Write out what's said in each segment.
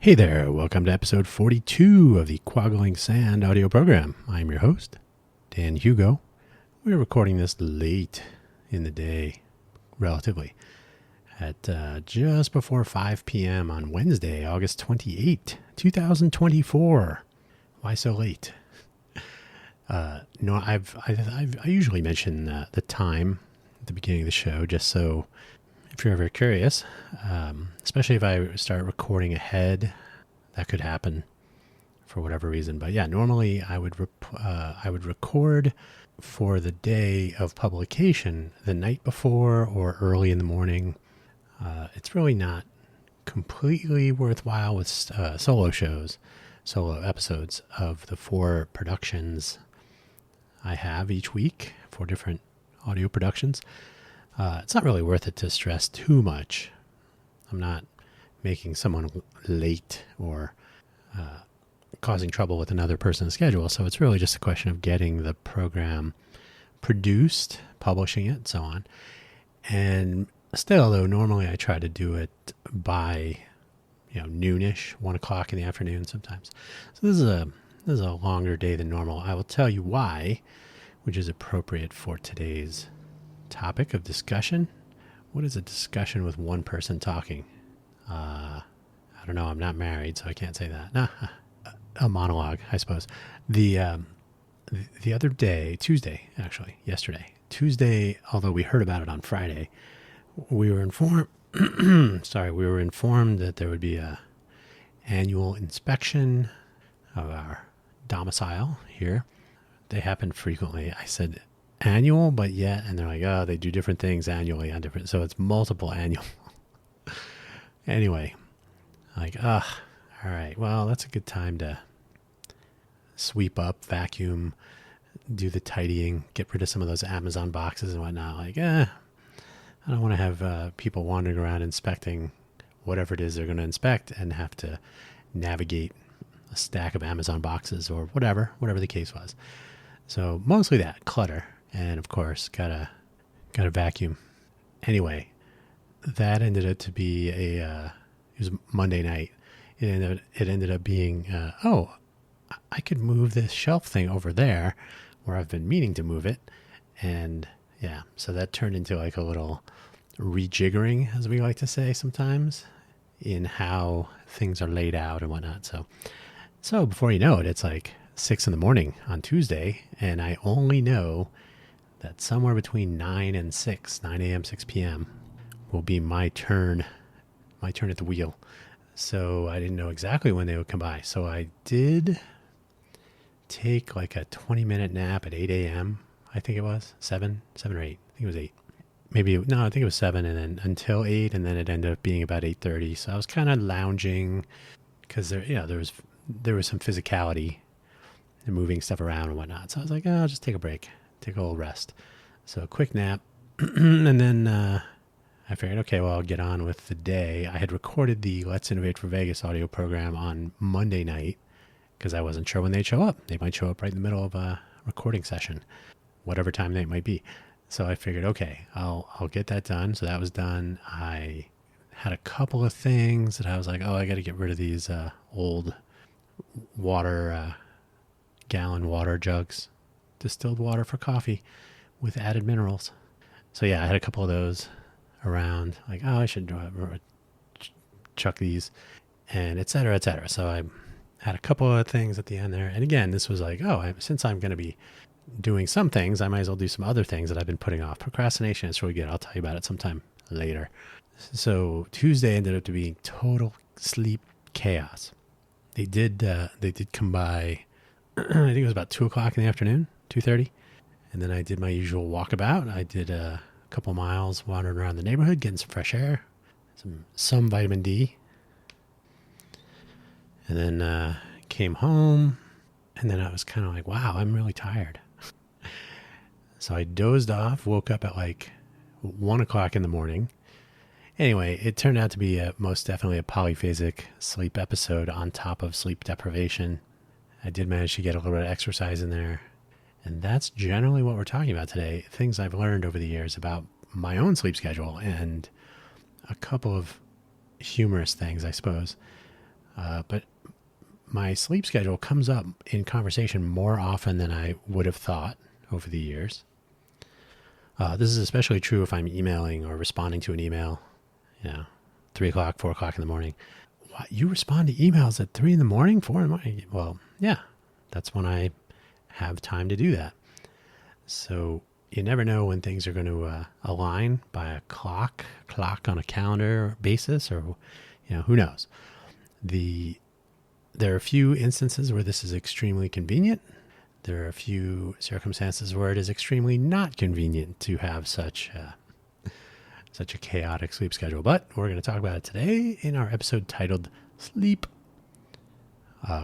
Hey there, welcome to episode 42 of the Quaggling Sand audio program. I'm your host, Dan Hugo. We're recording this late in the day, relatively, at just before 5 p.m. on Wednesday, August 28, 2024. Why so late? No, I usually mention the time at the beginning of the show, just so if you're ever curious, especially if I start recording ahead, that could happen for whatever reason. But yeah, normally I would record for the day of publication the night before or early in the morning. It's really not completely worthwhile with solo episodes of the 4 productions I have each week, 4 different audio productions. It's not really worth it to stress too much. I'm not making someone late or causing trouble with another person's schedule. So it's really just a question of getting the program produced, publishing it, and so on. And still, though, normally I try to do it by, noonish, 1 o'clock in the afternoon sometimes. So this is a longer day than normal. I will tell you why, which is appropriate for today's topic of discussion. What is a discussion with one person talking? I don't know. I'm not married, so I can't say that. Nah, a monologue, I suppose. The other day, yesterday, although we heard about it on Friday, we were informed. We were informed that there would be a annual inspection of our domicile here. They happen frequently. I said annual, but yet, and they're like, oh, they do different things annually on different, so it's multiple annual. Anyway, like, all right, well, that's a good time to sweep up, vacuum, do the tidying, get rid of some of those Amazon boxes and whatnot. Like, I don't want to have people wandering around inspecting whatever it is they're going to inspect and have to navigate a stack of Amazon boxes or whatever the case was. So mostly that, clutter. And of course, gotta vacuum. Anyway, that ended up to be it was Monday night. It ended up being, I could move this shelf thing over there where I've been meaning to move it. And yeah, so that turned into like a little rejiggering, as we like to say sometimes, in how things are laid out and whatnot. So before you know it, it's like 6 a.m. on Tuesday, and I only know that somewhere between 9 and 6 a.m., 6 p.m. will be my turn at the wheel. So I didn't know exactly when they would come by. So I did take like a 20-minute nap at 8 a.m. I think it was 7 or 8. I think it was 8. I think it was 7, and then until 8, and then it ended up being about 8:30. So I was kind of lounging because there was some physicality and moving stuff around and whatnot. So I was like, I'll just take a break, take a little rest. So a quick nap, and then I figured, okay, well, I'll get on with the day. I had recorded the Let's Innovate for Vegas audio program on Monday night because I wasn't sure when they'd show up. They might show up right in the middle of a recording session, whatever time that might be. So I figured, okay, I'll get that done. So that was done. I had a couple of things that I was like, I got to get rid of these old gallon water jugs, distilled water for coffee with added minerals. So yeah, I had a couple of those around, like, I should chuck these, and et cetera, et cetera. So I had a couple of things at the end there. And again, this was like, since I'm going to be doing some things, I might as well do some other things that I've been putting off. Procrastination is really good. I'll tell you about it sometime later. So Tuesday ended up to be total sleep chaos. They did come by, I think it was about 2 o'clock in the afternoon, 2:30. And then I did my usual walkabout. I did a couple miles wandering around the neighborhood, getting some fresh air, some vitamin D. And then came home, and then I was kind of like, wow, I'm really tired. So I dozed off, woke up at like 1 o'clock in the morning. Anyway, it turned out to be most definitely a polyphasic sleep episode on top of sleep deprivation. I did manage to get a little bit of exercise in there. And that's generally what we're talking about today. Things I've learned over the years about my own sleep schedule and a couple of humorous things, I suppose. But my sleep schedule comes up in conversation more often than I would have thought over the years. This is especially true if I'm emailing or responding to an email, 3 o'clock, 4 o'clock in the morning. What, you respond to emails at 3 in the morning, 4 in the morning? Well, yeah, that's when I have time to do that. So you never know when things are going to align by a clock on a calendar basis, or, who knows. There are a few instances where this is extremely convenient. There are a few circumstances where it is extremely not convenient to have such a chaotic sleep schedule. But we're going to talk about it today in our episode titled Sleep.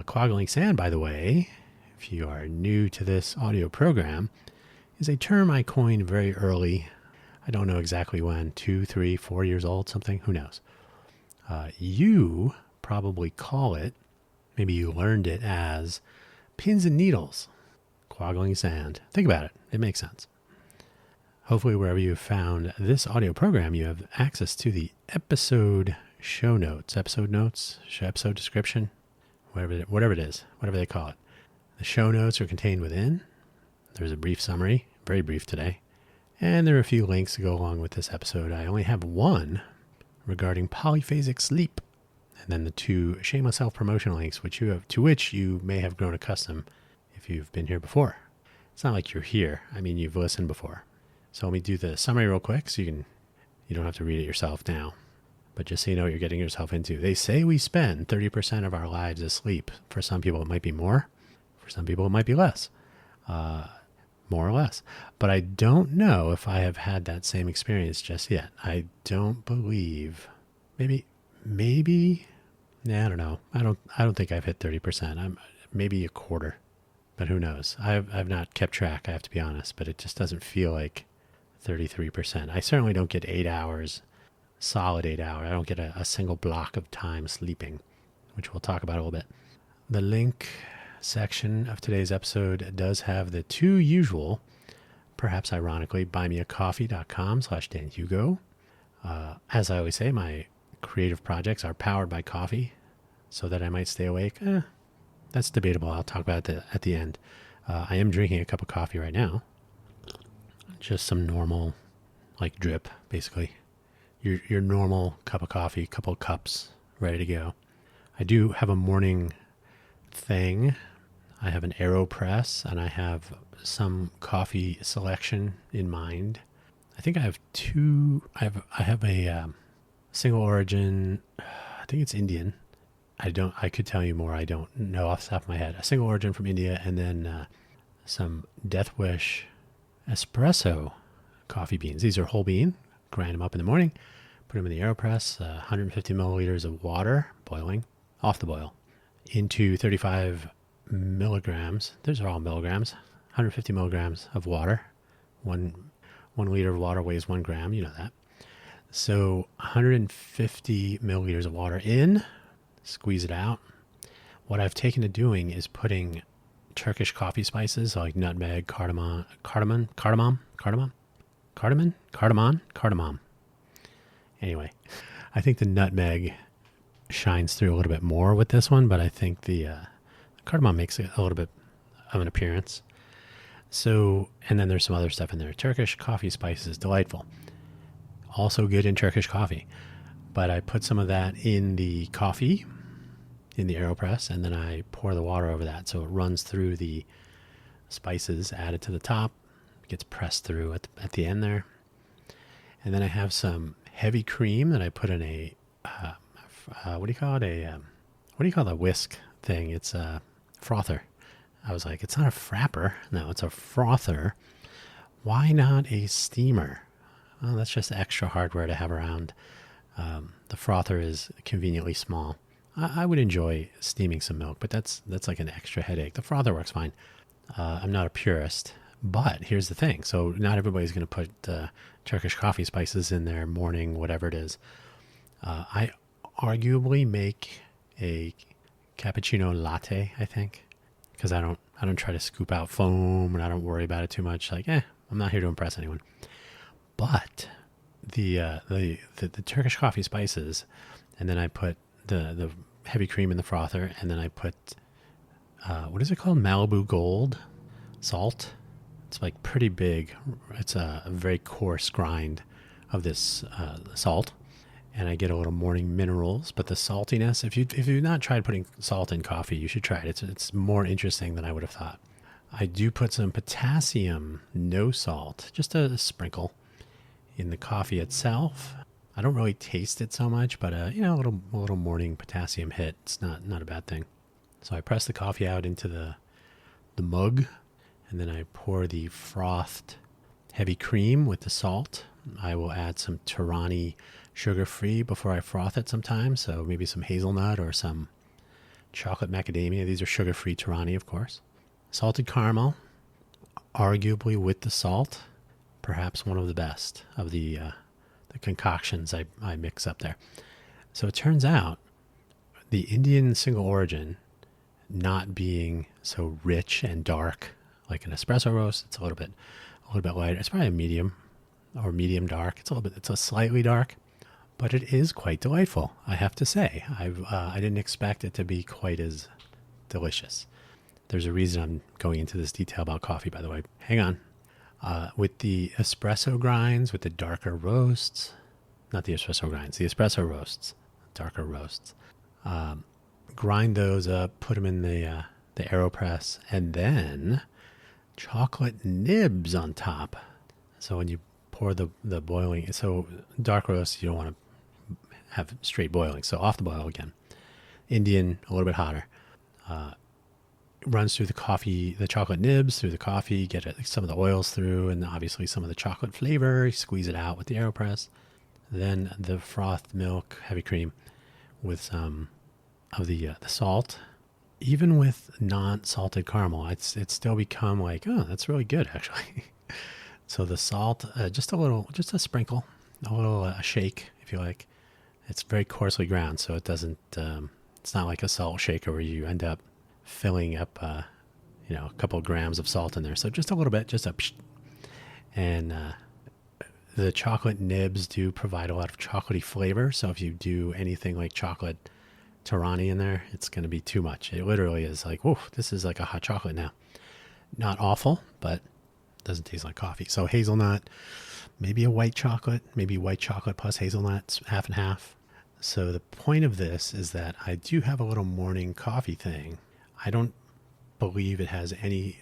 Quaggling sand, by the way, if you are new to this audio program, is a term I coined very early. I don't know exactly when, 2, 3, 4 years old, something, who knows. You probably call it, maybe you learned it as pins and needles, quaggling sand. Think about it. It makes sense. Hopefully, wherever you have found this audio program, you have access to the episode show notes, episode description, whatever it is, whatever they call it. The show notes are contained within. There's a brief summary, very brief today, and there are a few links to go along with this episode. I only have one regarding polyphasic sleep, and then the 2 shameless self-promotion links, to which you may have grown accustomed if you've been here before. It's not like you're here. I mean, you've listened before. So let me do the summary real quick so you don't have to read it yourself now. But just so you know what you're getting yourself into. They say we spend 30% of our lives asleep. For some people, it might be more. For some people, it might be less. More or less. But I don't know if I have had that same experience just yet. I don't believe. Maybe. I don't know. I don't think I've hit 30%. I'm maybe a quarter. But who knows? I've not kept track, I have to be honest, but it just doesn't feel like 33%. I certainly don't get 8 hours, solid 8 hours. I don't get a single block of time sleeping, which we'll talk about a little bit. The link section of today's episode does have the 2 usual, perhaps ironically, buymeacoffee.com/DanHugo. As I always say, my creative projects are powered by coffee so that I might stay awake. That's debatable. I'll talk about it at the end. I am drinking a cup of coffee right now. Just some normal, like drip, basically. Your normal cup of coffee, couple of cups, ready to go. I do have a morning thing. I have an AeroPress, and I have some coffee selection in mind. I think I have 2. I have a single origin. I think it's Indian. I could tell you more. I don't know off the top of my head. A single origin from India, and then some Death Wish espresso coffee beans. These are whole bean. Grind them up in the morning. Put them in the AeroPress. 150 milliliters of water, boiling, off the boil, into 35 milligrams. Those are all milligrams. 150 milligrams of water. One liter of water weighs 1 gram. You know that. So 150 milliliters of water in. Squeeze it out. What I've taken to doing is putting Turkish coffee spices like nutmeg, cardamom. Anyway, I think the nutmeg shines through a little bit more with this one, but I think the cardamom makes it a little bit of an appearance. So, and then there's some other stuff in there. Turkish coffee spices is delightful. Also good in Turkish coffee. But I put some of that in the coffee, in the AeroPress, and then I pour the water over that. So it runs through the spices added to the top, gets pressed through at the end there. And then I have some heavy cream that I put in a, what do you call it? What do you call the whisk thing? It's a frother. I was like, it's not a frapper. No, it's a frother. Why not a steamer? Well, that's just extra hardware to have around. The frother is conveniently small. I would enjoy steaming some milk, but that's like an extra headache. The frother works fine. I'm not a purist, but here's the thing. So not everybody's going to put Turkish coffee spices in their morning, whatever it is. I arguably make a cappuccino latte, I think, because I don't try to scoop out foam and I don't worry about it too much. Like, I'm not here to impress anyone. But the Turkish coffee spices, and then I put the heavy cream in the frother, and then I put, what is it called? Malibu Gold salt. It's like pretty big. It's a very coarse grind of this salt. And I get a little morning minerals, but the saltiness, if you've not tried putting salt in coffee, you should try it. It's more interesting than I would have thought. I do put some potassium, no salt, just a sprinkle in the coffee itself. I don't really taste it so much, but a little morning potassium hit. It's not a bad thing. So I press the coffee out into the mug, and then I pour the frothed heavy cream with the salt. I will add some Torani sugar-free before I froth it sometimes, so maybe some hazelnut or some chocolate macadamia. These are sugar-free Torani, of course. Salted caramel, arguably with the salt, perhaps one of the best of the concoctions I mix up there. So it turns out the Indian single origin, not being so rich and dark like an espresso roast, it's a little bit lighter. It's probably a medium or medium dark. It's a slightly dark, but it is quite delightful, I have to say. I didn't expect it to be quite as delicious. There's a reason I'm going into this detail about coffee, by the way. Hang on. With the espresso grinds, with the darker roasts, not the espresso grinds, the espresso roasts, darker roasts, grind those up, put them in the AeroPress, and then chocolate nibs on top. So when you pour the boiling, so dark roast, you don't want to have straight boiling. So off the boil again. Indian, a little bit hotter. Runs through the coffee, the chocolate nibs through the coffee, get some of the oils through, and obviously some of the chocolate flavor. Squeeze it out with the AeroPress. Then the frothed milk, heavy cream, with some of the salt. Even with non-salted caramel, it's still become like, oh, that's really good, actually. So the salt, just a sprinkle, a shake, if you like. It's very coarsely ground, so it doesn't. It's not like a salt shaker where you end up filling up, a couple of grams of salt in there. So just a little bit, just a psh. And the chocolate nibs do provide a lot of chocolatey flavor. So if you do anything like chocolate Torani in there, it's going to be too much. It literally is like, whoa, this is like a hot chocolate now. Not awful, but doesn't taste like coffee. So hazelnut, maybe a white chocolate plus hazelnuts, half and half. So the point of this is that I do have a little morning coffee thing. I don't believe it has any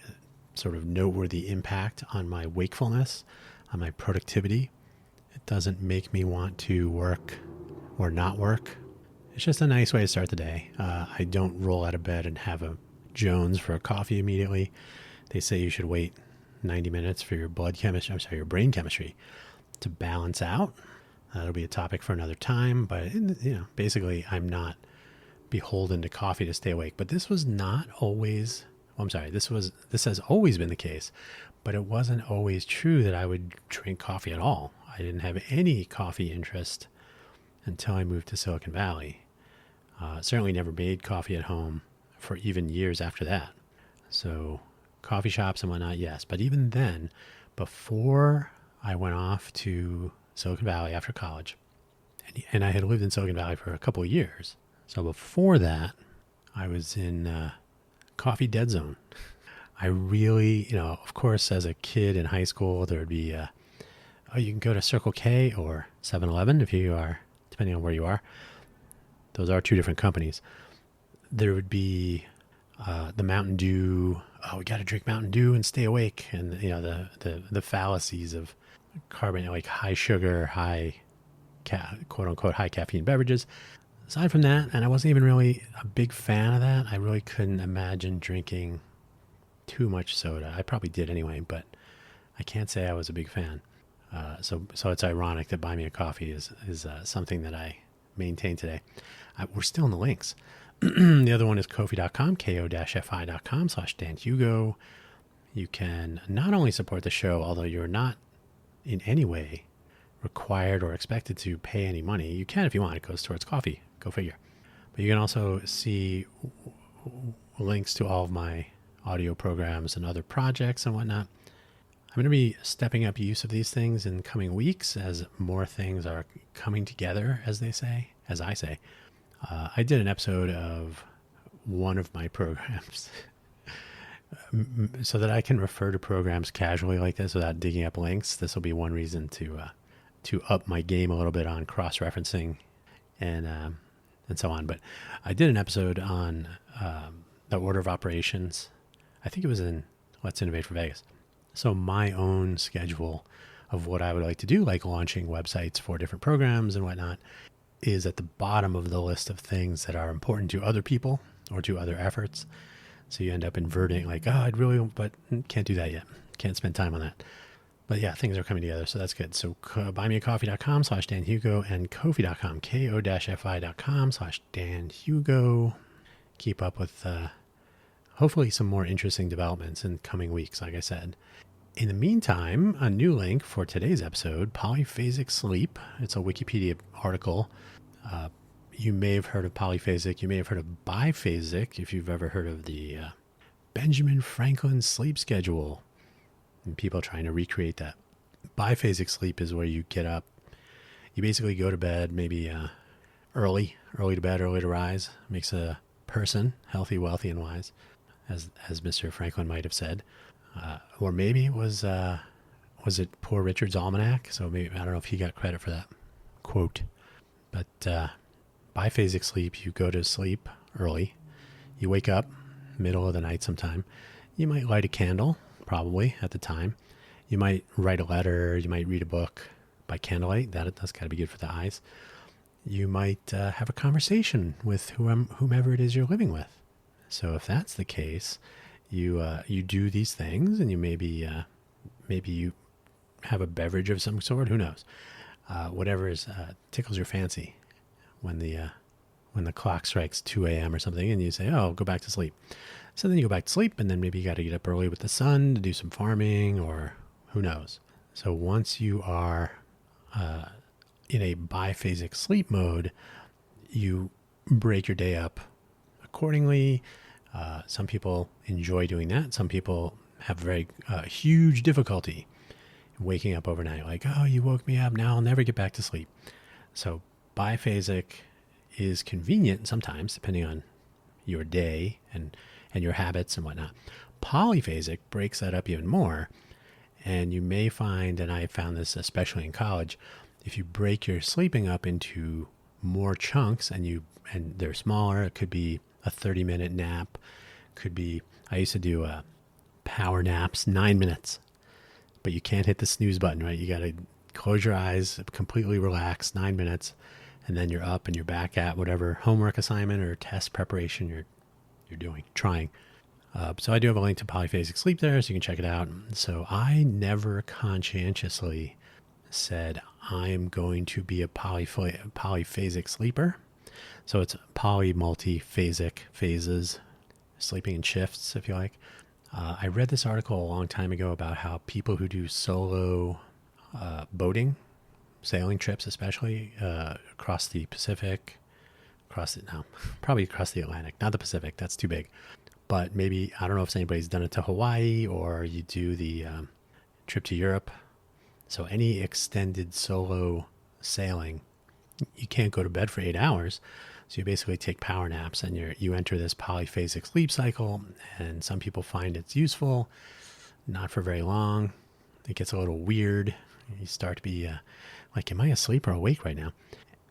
sort of noteworthy impact on my wakefulness, on my productivity. It doesn't make me want to work or not work. It's just a nice way to start the day. I don't roll out of bed and have a Jones for a coffee immediately. They say you should wait 90 minutes for your your brain chemistry to balance out. That'll be a topic for another time, but basically I'm not beholden to coffee to stay awake. But this was not always, this has always been the case, but it wasn't always true that I would drink coffee at all. I didn't have any coffee interest until I moved to Silicon Valley. Certainly never made coffee at home for even years after that. So coffee shops and whatnot, yes. But even then, before I went off to Silicon Valley after college, and I had lived in Silicon Valley for a couple of years. So before that, I was in coffee dead zone. I really, of course, as a kid in high school, there would be, you can go to Circle K or 7-Eleven if you are, depending on where you are. Those are two different companies. There would be the Mountain Dew. Oh, we got to drink Mountain Dew and stay awake. And, the fallacies of carbon, like high sugar, quote unquote, high caffeine beverages. Aside from that, and I wasn't even really a big fan of that. I really couldn't imagine drinking too much soda. I probably did anyway, but I can't say I was a big fan. So it's ironic that Buy Me a Coffee is something that I maintain today. We're still in the links. The other one is ko-fi.com, ko-fi.com/Dan Hugo. You can not only support the show, although you're not in any way required or expected to pay any money. You can if you want. It goes towards coffee. Go figure. But you can also see links to all of my audio programs and other projects and whatnot. I'm going to be stepping up use of these things in coming weeks as more things are coming together, as I say. I did an episode of one of my programs so that I can refer to programs casually like this without digging up links. This will be one reason to up my game a little bit on cross-referencing and so on. But I did an episode on the order of operations. I think it was in Let's Innovate for Vegas. So my own schedule of what I would like to do, like launching websites for different programs and whatnot, is at the bottom of the list of things that are important to other people or to other efforts. So you end up inverting, like, oh, I'd really, but can't do that yet. Can't spend time on that. But yeah, things are coming together, so that's good. So buymeacoffee.com/Dan Hugo and Ko-fi.com, ko-fi.com/Dan Hugo. Keep up with hopefully some more interesting developments in coming weeks, like I said. In the meantime, a new link for today's episode, Polyphasic Sleep. It's a Wikipedia article. You may have heard of polyphasic. You may have heard of biphasic if you've ever heard of the Benjamin Franklin sleep schedule. And people trying to recreate that. Biphasic sleep is where you get up. You basically go to bed maybe early to bed, early to rise. Makes a person healthy, wealthy, and wise, as Mr. Franklin might have said. Or maybe it was it Poor Richard's Almanac? So maybe, I don't know if he got credit for that quote. But biphasic sleep, you go to sleep early. You wake up middle of the night sometime. You might light a candle, probably, at the time. You might write a letter. You might read a book by candlelight. That's got to be good for the eyes. You might have a conversation with whomever it is you're living with. So if that's the case, you do these things, and you maybe you have a beverage of some sort. Who knows? Whatever tickles your fancy when the clock strikes 2 a.m. or something, and you say, "Oh, I'll go back to sleep." So then you go back to sleep, and then maybe you got to get up early with the sun to do some farming, or who knows. So once you are in a biphasic sleep mode, you break your day up accordingly. Some people enjoy doing that. Some people have very huge difficulty waking up overnight. Like, oh, you woke me up. Now I'll never get back to sleep. So biphasic is convenient sometimes, depending on your day and your habits and whatnot. Polyphasic breaks that up even more. And you may find, and I found this especially in college, if you break your sleeping up into more chunks and they're smaller, it could be a 30-minute nap. Could be, I used to do power naps, 9 minutes. But you can't hit the snooze button, right? You got to close your eyes, completely relax, 9 minutes, and then you're up and you're back at whatever homework assignment or test preparation you're trying. So I do have a link to Polyphasic Sleep there, so you can check it out. So I never conscientiously said I'm going to be a polyphasic sleeper. So it's multiphasic phases, sleeping in shifts, if you like. I read this article a long time ago about how people who do solo boating, sailing trips especially, across the Pacific, probably across the Atlantic, not the Pacific, that's too big. But maybe, I don't know if anybody's done it to Hawaii, or you do the trip to Europe. So any extended solo sailing, you can't go to bed for 8 hours. So you basically take power naps, and you enter this polyphasic sleep cycle. And some people find it's useful, not for very long. It gets a little weird. You start to be like, am I asleep or awake right now?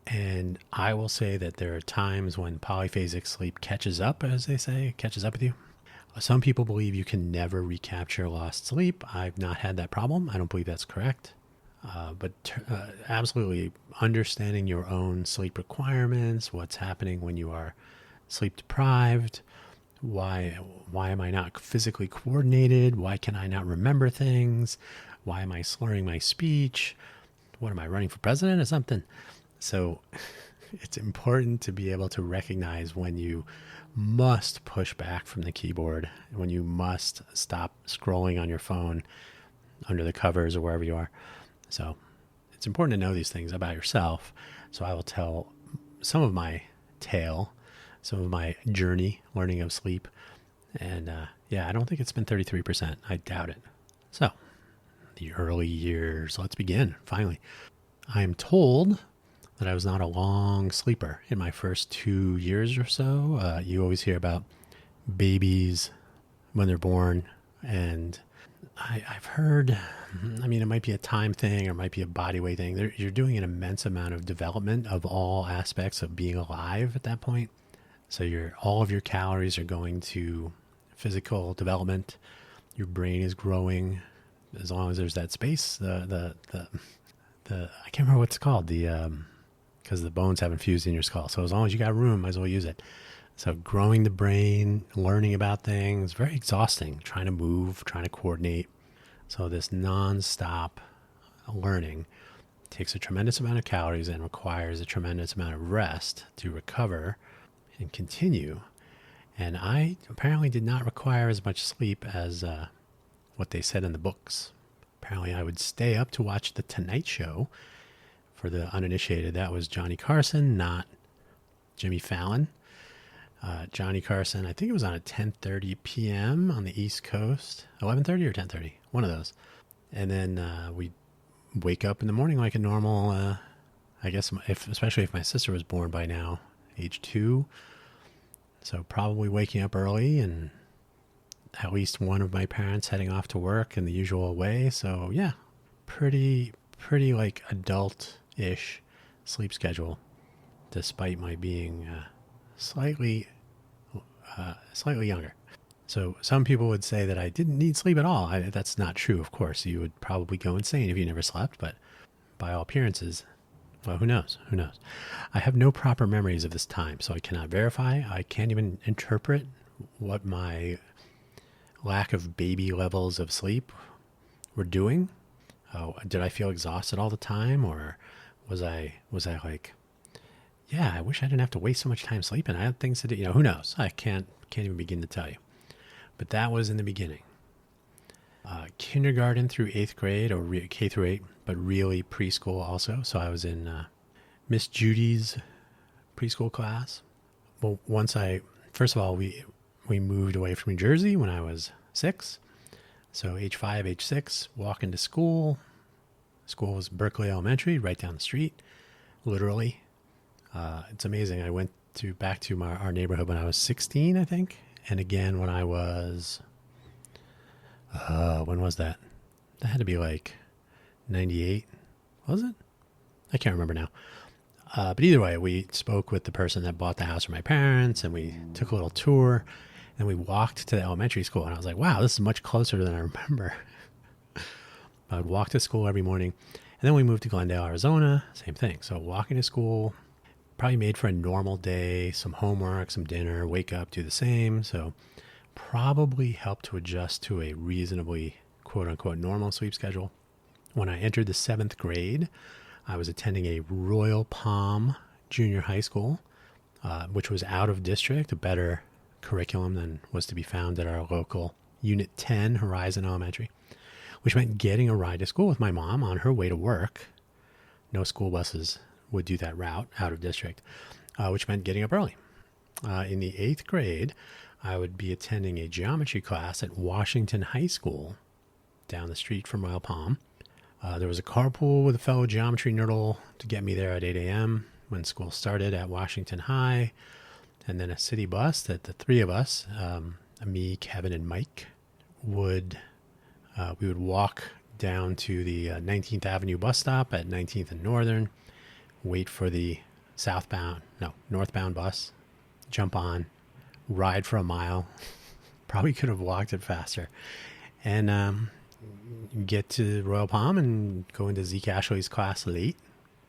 And I will say that there are times when polyphasic sleep catches up, as they say, catches up with you. Some people believe you can never recapture lost sleep. I've not had that problem. I don't believe that's correct. But absolutely understanding your own sleep requirements, what's happening when you are sleep deprived, why am I not physically coordinated, why can I not remember things, why am I slurring my speech, what am I, running for president or something? So it's important to be able to recognize when you must push back from the keyboard, when you must stop scrolling on your phone under the covers or wherever you are. So it's important to know these things about yourself. So I will tell some of my tale, some of my journey learning of sleep. And I don't think it's been 33%. I doubt it. So the early years, let's begin. Finally, I am told that I was not a long sleeper in my first 2 years or so. You always hear about babies when they're born, and I've heard, I mean, it might be a time thing or it might be a body weight thing. You're doing an immense amount of development of all aspects of being alive at that point. So all of your calories are going to physical development. Your brain is growing as long as there's that space. The I can't remember what it's called. Because the bones haven't fused in your skull. So as long as you got room, might as well use it. So growing the brain, learning about things, very exhausting. Trying to move, trying to coordinate. So this nonstop learning takes a tremendous amount of calories and requires a tremendous amount of rest to recover and continue. And I apparently did not require as much sleep as what they said in the books. Apparently I would stay up to watch The Tonight Show. For the uninitiated, that was Johnny Carson, not Jimmy Fallon. Johnny Carson, I think it was on at 10:30 p.m. on the East Coast. 11:30 or 10:30, one of those. And then we'd wake up in the morning like a normal, I guess, especially if my sister was born by now, age 2. So probably waking up early and at least one of my parents heading off to work in the usual way. So yeah, pretty like adult-ish sleep schedule, despite my being slightly younger. So some people would say that I didn't need sleep at all. That's not true, of course. You would probably go insane if you never slept, but by all appearances, well, who knows? Who knows? I have no proper memories of this time, so I cannot verify. I can't even interpret what my lack of baby levels of sleep were doing. Oh, did I feel exhausted all the time, or was I like, yeah, I wish I didn't have to waste so much time sleeping. I had things to do. Who knows? I can't even begin to tell you. But that was in the beginning. Kindergarten through 8th grade, or K through 8, but really preschool also. So I was in Miss Judy's preschool class. Well, first of all, we moved away from New Jersey when I was 6. So age 5, age 6, walking to school. School was Berkeley Elementary, right down the street, literally. It's amazing. I went back to our neighborhood when I was 16, I think. And again when I was, when was that? That had to be like 98, was it? I can't remember now. But either way, we spoke with the person that bought the house for my parents, and we took a little tour, and we walked to the elementary school. And I was like, wow, this is much closer than I remember. I would walk to school every morning. And then we moved to Glendale, Arizona, same thing. So walking to school, probably made for a normal day, some homework, some dinner, wake up, do the same. So probably helped to adjust to a reasonably, quote unquote, normal sleep schedule. When I entered the 7th grade, I was attending a Royal Palm junior high school, which was out of district, a better curriculum than was to be found at our local Unit 10 Horizon Elementary, which meant getting a ride to school with my mom on her way to work. No school buses would do that route out of district, which meant getting up early. In the 8th grade, I would be attending a geometry class at Washington High School down the street from Royal Palm. There was a carpool with a fellow geometry nerdle to get me there at 8 a.m. when school started at Washington High, and then a city bus that the three of us, me, Kevin, and Mike, we would walk down to the 19th Avenue bus stop at 19th and Northern, wait for the northbound bus, jump on, ride for a mile. Probably could have walked it faster. And get to Royal Palm and go into Zeke Ashley's class late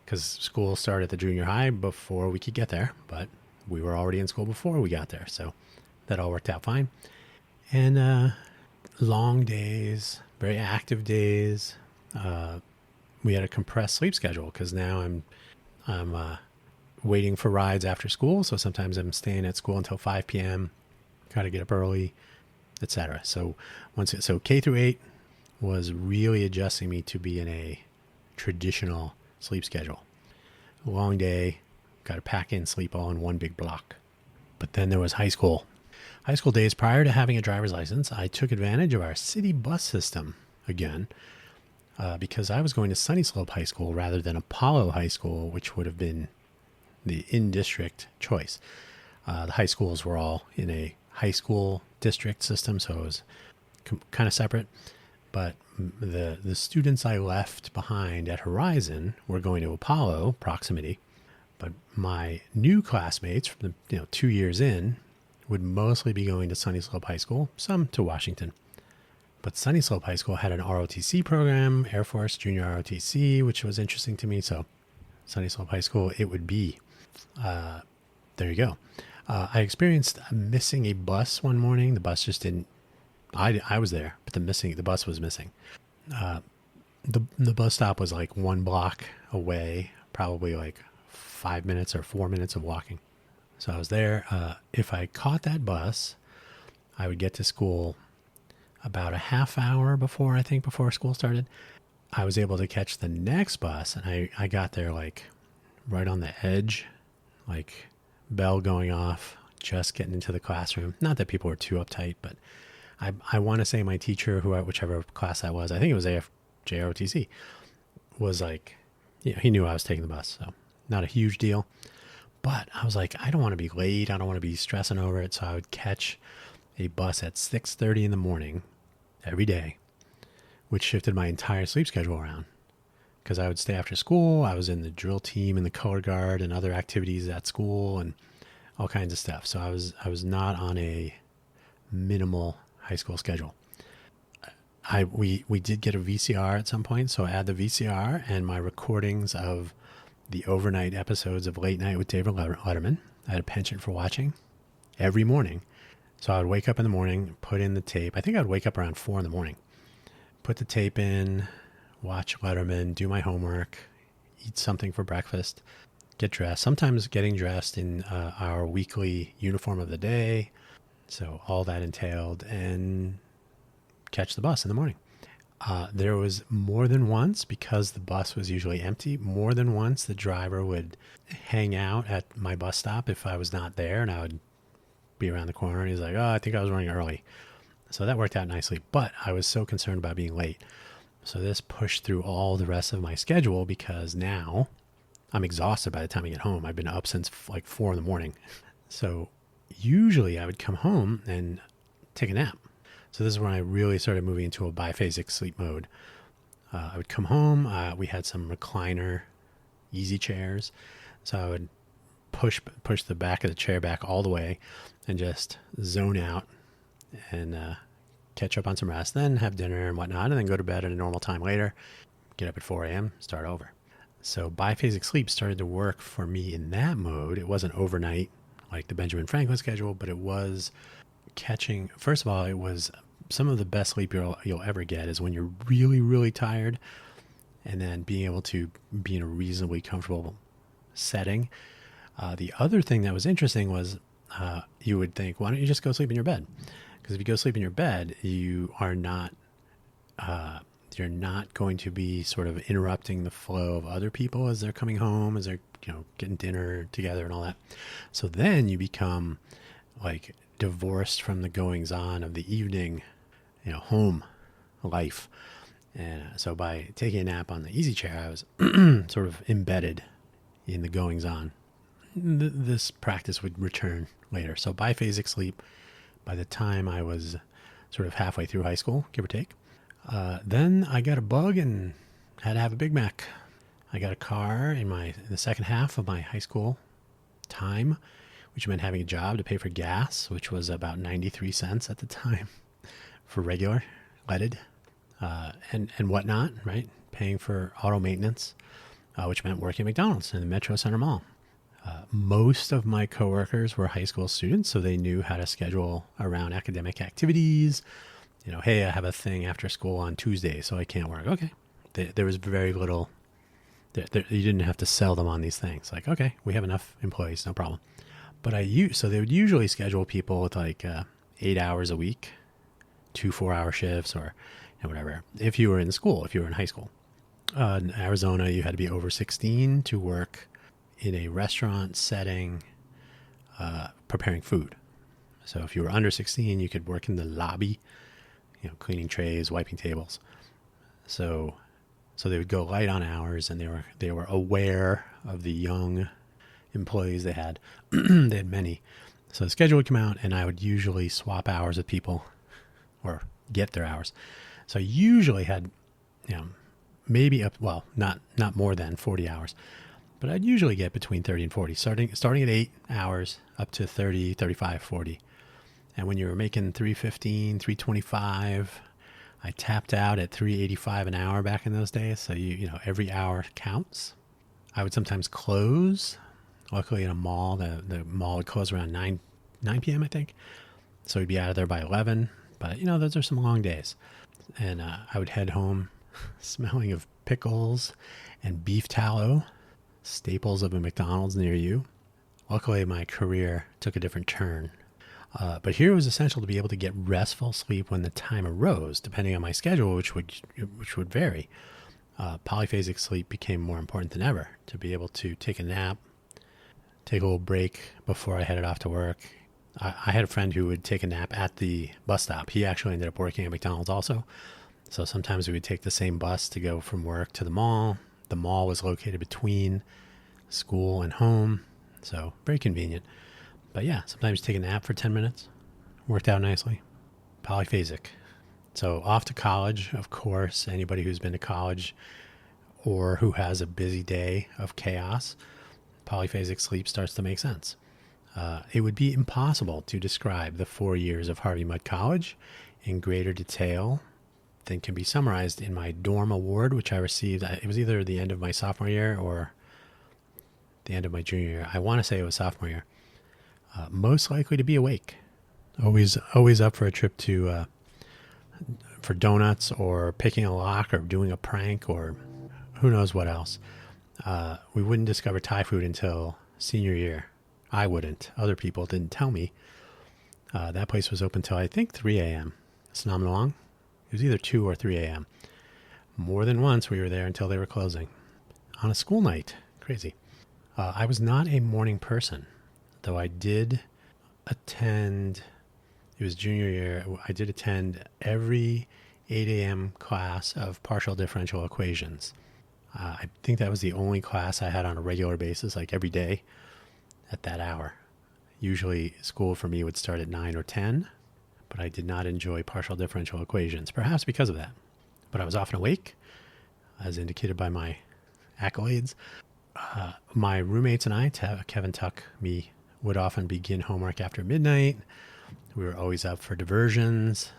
because school started at the junior high before we could get there. But we were already in school before we got there. So that all worked out fine. And long days, very active days. We had a compressed sleep schedule because now I'm waiting for rides after school. So sometimes I'm staying at school until 5 p.m. Got to get up early, etc. So K through 8 was really adjusting me to be in a traditional sleep schedule. Long day, got to pack in, sleep all in one big block. But then there was high school. High school days prior to having a driver's license, I took advantage of our city bus system again because I was going to Sunny Slope High School rather than Apollo High School, which would have been the in-district choice. The high schools were all in a high school district system, so it was kind of separate. But the students I left behind at Horizon were going to Apollo proximity. But my new classmates from the 2 years in would mostly be going to Sunny Slope High School, some to Washington. But Sunny Slope High School had an ROTC program, Air Force Junior ROTC, which was interesting to me. So Sunny Slope High School, it would be. There you go. I experienced missing a bus one morning. The bus just didn't. I was there, but the bus was missing. The bus stop was like 1 block away, probably like 5 minutes or 4 minutes of walking. So I was there. If I caught that bus, I would get to school about a half hour before school started. I was able to catch the next bus, and I got there like right on the edge, like bell going off, just getting into the classroom. Not that people were too uptight, but I want to say my teacher, whichever class that was, I think it was JROTC, was like, he knew I was taking the bus, so not a huge deal. But I was like, I don't want to be late. I don't want to be stressing over it. So I would catch a bus at 6:30 in the morning every day, which shifted my entire sleep schedule around because I would stay after school. I was in the drill team and the color guard and other activities at school and all kinds of stuff. So I was not on a minimal high school schedule. We did get a VCR at some point, so I had the VCR and my recordings of the overnight episodes of Late Night with David Letterman. I had a penchant for watching every morning. So I would wake up in the morning, put in the tape. I think I would wake up around 4 in the morning, put the tape in, watch Letterman, do my homework, eat something for breakfast, get dressed, sometimes getting dressed in our weekly uniform of the day. So all that entailed, and catch the bus in the morning. There was more than once, because the bus was usually empty, more than once the driver would hang out at my bus stop if I was not there, and I would be around the corner, and he's like, I think I was running early. So that worked out nicely, but I was so concerned about being late. So this pushed through all the rest of my schedule because now I'm exhausted by the time I get home. I've been up since like 4 in the morning. So usually I would come home and take a nap. So this is when I really started moving into a biphasic sleep mode. I would come home. We had some recliner easy chairs. So I would push the back of the chair back all the way and just zone out and catch up on some rest, then have dinner and whatnot, and then go to bed at a normal time later, get up at 4 a.m., start over. So biphasic sleep started to work for me in that mode. It wasn't overnight like the Benjamin Franklin schedule, but it was catching. First of all, it was some of the best sleep you'll ever get is when you're really, really tired, and then being able to be in a reasonably comfortable setting. The other thing that was interesting was you would think, why don't you just go sleep in your bed? Because if you go sleep in your bed, you are not you're not going to be sort of interrupting the flow of other people as they're coming home, as they're getting dinner together and all that. So then you become like divorced from the goings on of the evening, home life. And so by taking a nap on the easy chair, I was sort of embedded in the goings on. This practice would return later. So biphasic sleep, by the time I was sort of halfway through high school, give or take, then I got a bug and had to have a Big Mac. I got a car in the second half of my high school time, which meant having a job to pay for gas, which was about 93 cents at the time for regular leaded, and whatnot, right? Paying for auto maintenance, which meant working at McDonald's in the Metro Center Mall. Most of my coworkers were high school students, so they knew how to schedule around academic activities. Hey, I have a thing after school on Tuesday, so I can't work. Okay. There was very little, you didn't have to sell them on these things. Like, okay, we have enough employees, no problem. But so they would usually schedule people with like 8 hours a week, 2 4-hour shifts or whatever. If you were in school, if you were in high school. In Arizona, you had to be over 16 to work in a restaurant setting, preparing food. So if you were under 16, you could work in the lobby, cleaning trays, wiping tables. So So they would go light on hours, and they were aware of the young employees they had. They had many. So the schedule would come out, and I would usually swap hours with people or get their hours. So I usually had, maybe up, well, not more than 40 hours, but I'd usually get between 30 and 40, starting at 8 hours up to 30, 35, 40. And when you were making 315, 325, I tapped out at 385 an hour back in those days. So every hour counts. I would sometimes close. Luckily in a mall, the mall would close around 9 p.m. I think. So we'd be out of there by 11. But those are some long days. And I would head home smelling of pickles and beef tallow, staples of a McDonald's near you. Luckily my career took a different turn. But here it was essential to be able to get restful sleep when the time arose, depending on my schedule, which would vary. Polyphasic sleep became more important than ever. To be able to take a nap, take a little break before I headed off to work. I had a friend who would take a nap at the bus stop. He actually ended up working at McDonald's also. So sometimes we would take the same bus to go from work to the mall. The mall was located between school and home, so very convenient. But yeah, sometimes take a nap for 10 minutes. Worked out nicely. Polyphasic. So off to college, of course. Anybody who's been to college or who has a busy day of chaos, polyphasic sleep starts to make sense. It would be impossible to describe the 4 years of Harvey Mudd College in greater detail than can be summarized in my dorm award, which I received. It was either the end of my sophomore year or the end of my junior year. I want to say it was sophomore year. Most likely to be awake. Always up for a trip to for donuts or picking a lock or doing a prank or who knows what else. We wouldn't discover Thai food until senior year. I wouldn't. Other people didn't tell me. That place was open till I think 3 a.m. Snamnalong. It was either 2 or 3 a.m. More than once we were there until they were closing. On a school night. Crazy. I was not a morning person, though I did attend, it was junior year, I did attend every 8 a.m. class of partial differential equations. I think that was the only class I had on a regular basis, like every day at that hour. Usually school for me would start at 9 or 10, but I did not enjoy partial differential equations, perhaps because of that. But I was often awake, as indicated by my accolades. My roommates and I, Kevin, Tuck, me, would often begin homework after midnight. We were always up for diversions.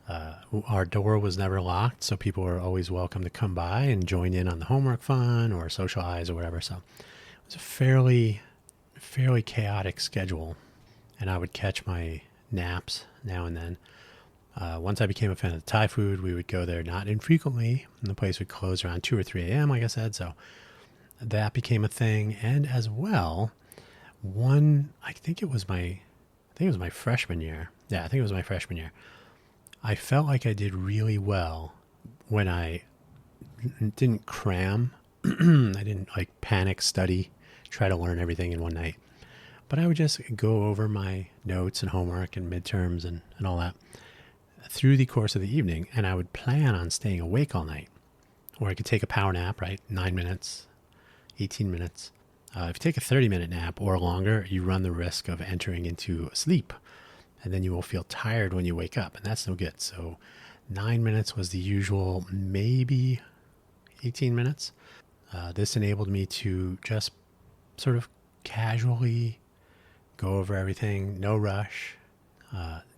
Our door was never locked, so people were always welcome to come by and join in on the homework fun or socialize or whatever. So it was a fairly chaotic schedule, and I would catch my naps now and then. Once I became a fan of the Thai food, we would go there not infrequently, and the place would close around 2 or 3 a.m., like I said, so that became a thing. And as well, I think it was my freshman year. Yeah, I think it was my freshman year. I felt like I did really well when I didn't cram. I didn't panic study, try to learn everything in one night. But I would just go over my notes and homework and midterms and all that through the course of the evening. And I would plan on staying awake all night. Or I could take a power nap, right? 9 minutes, 18 minutes. If you take a 30-minute nap or longer, you run the risk of entering into sleep. And then you will feel tired when you wake up. And that's no good. So 9 minutes was the usual, maybe 18 minutes. This enabled me to just sort of casually go over everything, no rush.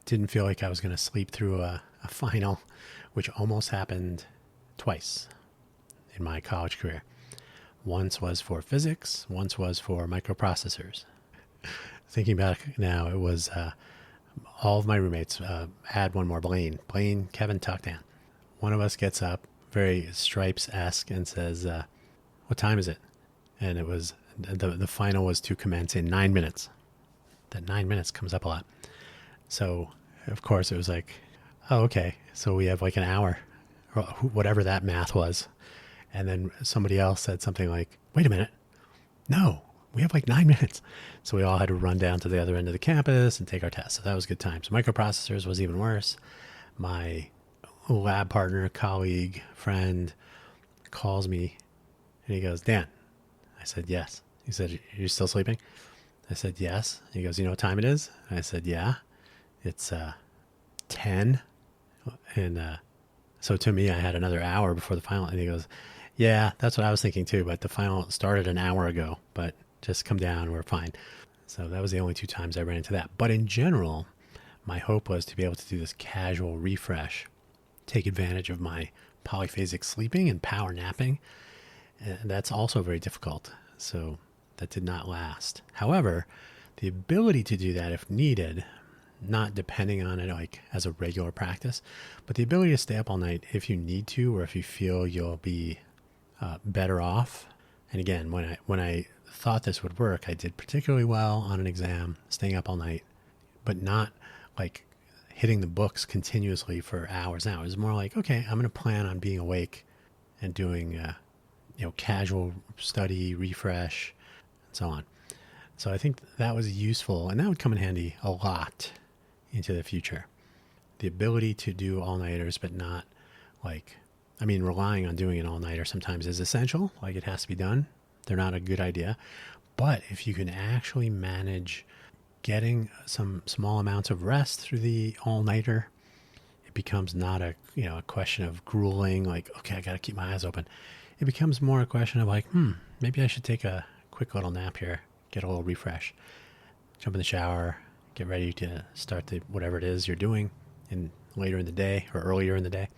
Didn't feel like I was going to sleep through a final, which almost happened twice in my college career. Once was for physics, once was for microprocessors. Thinking back now, it was all of my roommates. Add one more, Blaine, Kevin, Tuck, Dan. One of us gets up, very Stripes-esque, and says, what time is it? And it was, the final was to commence in 9 minutes. That 9 minutes comes up a lot. So, of course, it was like, oh, okay. So we have an hour, or whatever that math was. And then somebody else said something like, wait a minute. No, we have 9 minutes. So we all had to run down to the other end of the campus and take our test. So that was good times. Microprocessors was even worse. My lab partner, colleague, friend calls me and he goes, Dan. I said, yes. He said, you're still sleeping? I said, yes. He goes, you know what time it is? I said, yeah. It's 10. And so to me, I had another hour before the final. And he goes, yeah, that's what I was thinking too. But the final started an hour ago. But just come down. We're fine. So that was the only 2 times I ran into that. But in general, my hope was to be able to do this casual refresh, take advantage of my polyphasic sleeping and power napping. And that's also very difficult. So that did not last. However, the ability to do that if needed, not depending on it like as a regular practice, but the ability to stay up all night if you need to, or if you feel you'll be better off. And again, when I thought this would work, I did particularly well on an exam, staying up all night, but not like hitting the books continuously for hours and hours. More like, okay, I'm going to plan on being awake and doing, casual study, refresh, and so on. So I think that was useful, and that would come in handy a lot into the future. The ability to do all-nighters, but not relying on doing an all-nighter sometimes is essential. Like, it has to be done. They're not a good idea. But if you can actually manage getting some small amounts of rest through the all-nighter, it becomes not a question of grueling, like, okay, I got to keep my eyes open. It becomes more a question of like, maybe I should take a quick little nap here, get a little refresh, jump in the shower, get ready to start whatever it is you're doing later in the day or earlier in the day.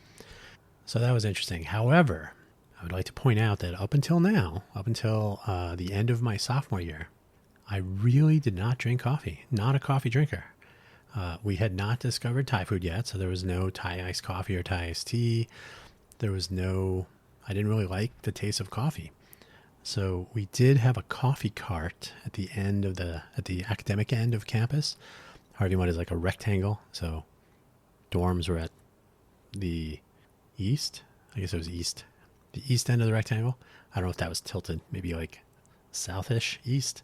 So that was interesting. However, I would like to point out that up until now, the end of my sophomore year, I really did not drink coffee. Not a coffee drinker. We had not discovered Thai food yet, so there was no Thai iced coffee or Thai iced tea. I didn't really like the taste of coffee. So we did have a coffee cart at the academic end of campus. Harvey Mudd is like a rectangle. So dorms were at the east. I guess it was east. The east end of the rectangle. I don't know if that was tilted, maybe like southish east.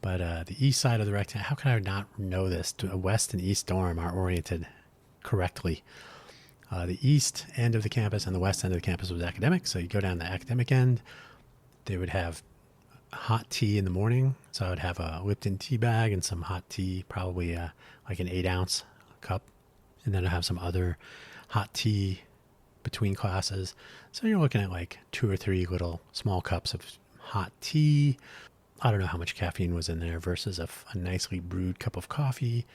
But the east side of the rectangle, how could I not know this? The west and east dorm are oriented correctly. The east end of the campus and the west end of the campus was academic. So you go down the academic end, they would have hot tea in the morning. So I would have a Lipton tea bag and some hot tea, probably like an 8-ounce cup. And then I have some other hot tea between classes. So you're looking at like 2 or 3 little small cups of hot tea. I don't know how much caffeine was in there versus a nicely brewed cup of coffee.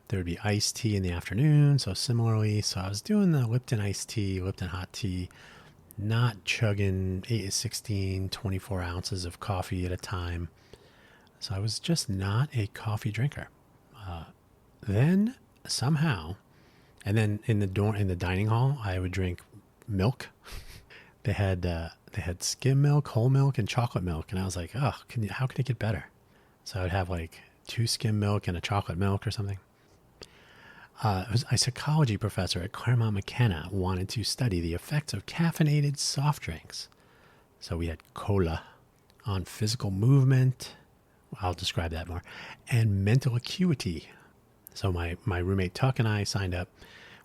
There would be iced tea in the afternoon. So similarly, I was doing the Lipton iced tea, Lipton hot tea, not chugging 8, 16, 24 ounces of coffee at a time. So I was just not a coffee drinker. Then somehow, and then in the dining hall, I would drink milk. They had skim milk, whole milk, and chocolate milk, and I was like, oh, how can it get better? So I would have like 2 skim milk and a chocolate milk or something. It was a psychology professor at Claremont McKenna wanted to study the effects of caffeinated soft drinks. So we had cola on physical movement. I'll describe that more. And mental acuity. So my roommate Tuck and I signed up.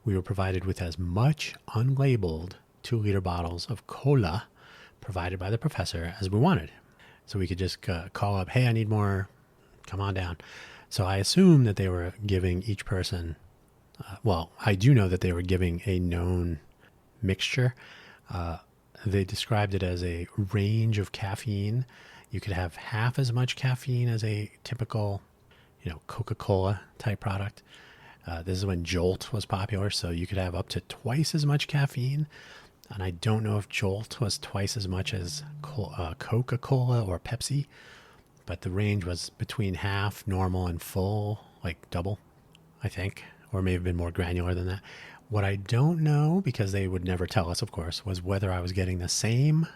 We were provided with as much unlabeled 2-liter bottles of cola provided by the professor as we wanted. So we could just call up, hey, I need more. Come on down. So I assume that they were giving each person, I do know that they were giving a known mixture. They described it as a range of caffeine. You could have half as much caffeine as a typical, Coca-Cola type product. This is when Jolt was popular, so you could have up to twice as much caffeine. And I don't know if Jolt was twice as much as Coca-Cola or Pepsi, but the range was between half, normal, and full, like double, I think, or may have been more granular than that. What I don't know, because they would never tell us, of course, was whether I was getting the same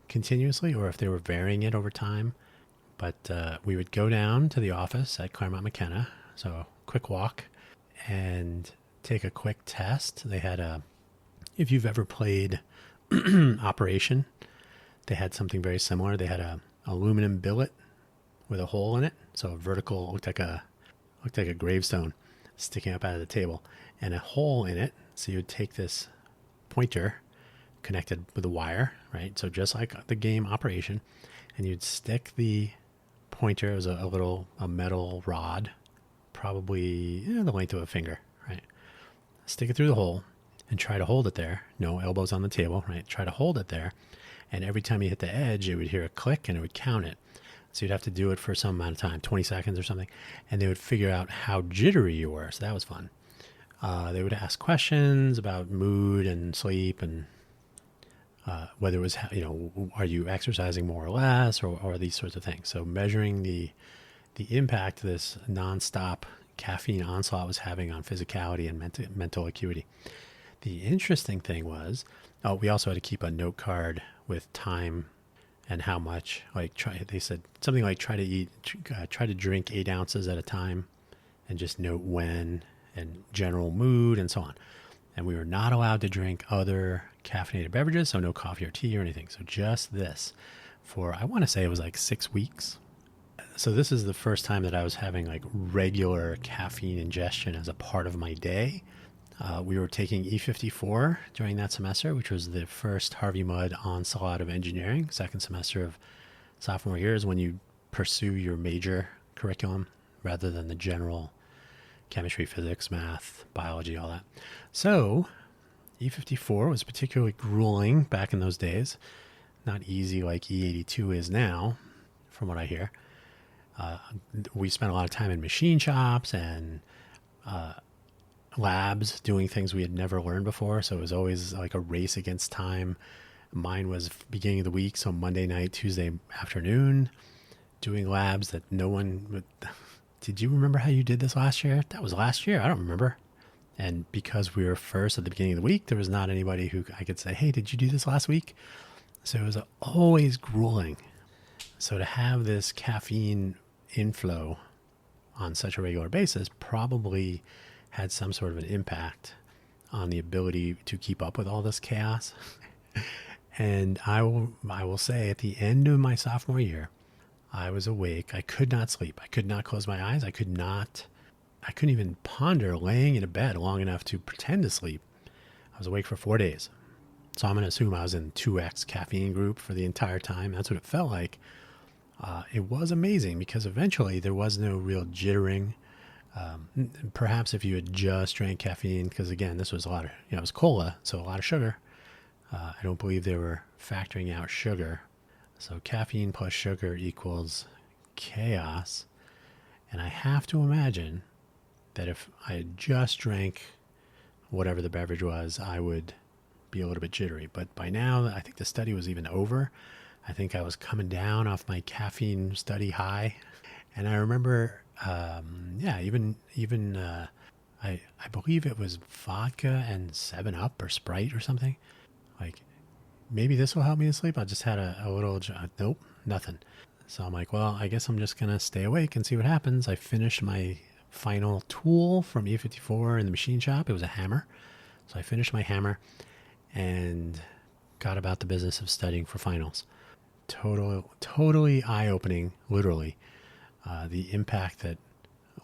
continuously or if they were varying it over time. But we would go down to the office at Claremont McKenna, so quick walk, and take a quick test. They had if you've ever played Operation, they had something very similar. They had a aluminum billet with a hole in it, so a vertical, looked like a gravestone sticking up out of the table, and a hole in it. So you would take this pointer connected with a wire, right? So just like the game Operation, and you'd stick the pointer, it was a metal rod, probably the length of a finger, right? Stick it through the hole and try to hold it there. No elbows on the table, right? Try to hold it there. And every time you hit the edge, it would hear a click and it would count it. So you'd have to do it for some amount of time, 20 seconds or something. And they would figure out how jittery you were. So that was fun. They would ask questions about mood and sleep and whether it was, are you exercising more or less or these sorts of things. So measuring the impact this nonstop caffeine onslaught was having on physicality and mental acuity. The interesting thing was, we also had to keep a note card with time and how much. They said something like try to drink 8 ounces at a time, and just note when and general mood and so on. And we were not allowed to drink other caffeinated beverages, so no coffee or tea or anything. So just this for, I want to say it was like 6 weeks. So this is the first time that I was having like regular caffeine ingestion as a part of my day. We were taking E54 during that semester, which was the first Harvey Mudd onslaught of engineering. Second semester of sophomore year is when you pursue your major curriculum rather than the general chemistry, physics, math, biology, all that. So E54 was particularly grueling back in those days. Not easy like E82 is now, from what I hear. We spent a lot of time in machine shops and labs doing things we had never learned before. So it was always like a race against time. Mine was beginning of the week, so Monday night, Tuesday afternoon, doing labs that no one would. Did you remember how you did this last year? That was last year. I don't remember. And because we were first at the beginning of the week, there was not anybody who I could say, hey, did you do this last week? So it was always grueling. So to have this caffeine inflow on such a regular basis probably had some sort of an impact on the ability to keep up with all this chaos. And I will say at the end of my sophomore year, I was awake. I could not sleep. I could not close my eyes. I couldn't even ponder laying in a bed long enough to pretend to sleep. I was awake for 4 days. So I'm going to assume I was in 2X caffeine group for the entire time. That's what it felt like. It was amazing because eventually there was no real jittering. Perhaps if you had just drank caffeine, because again, this was a lot of, it was cola, so a lot of sugar. I don't believe they were factoring out sugar. So caffeine plus sugar equals chaos. And I have to imagine that if I had just drank whatever the beverage was, I would be a little bit jittery. But by now, I think the study was even over. I think I was coming down off my caffeine study high. And I remember, I believe it was vodka and 7-Up or Sprite or something. Like, maybe this will help me to sleep. I just had a little, nope, nothing. So I'm like, well, I guess I'm just going to stay awake and see what happens. I finished my final tool from E54 in the machine shop. It was a hammer. So I finished my hammer and got about the business of studying for finals. Totally eye-opening, literally, the impact that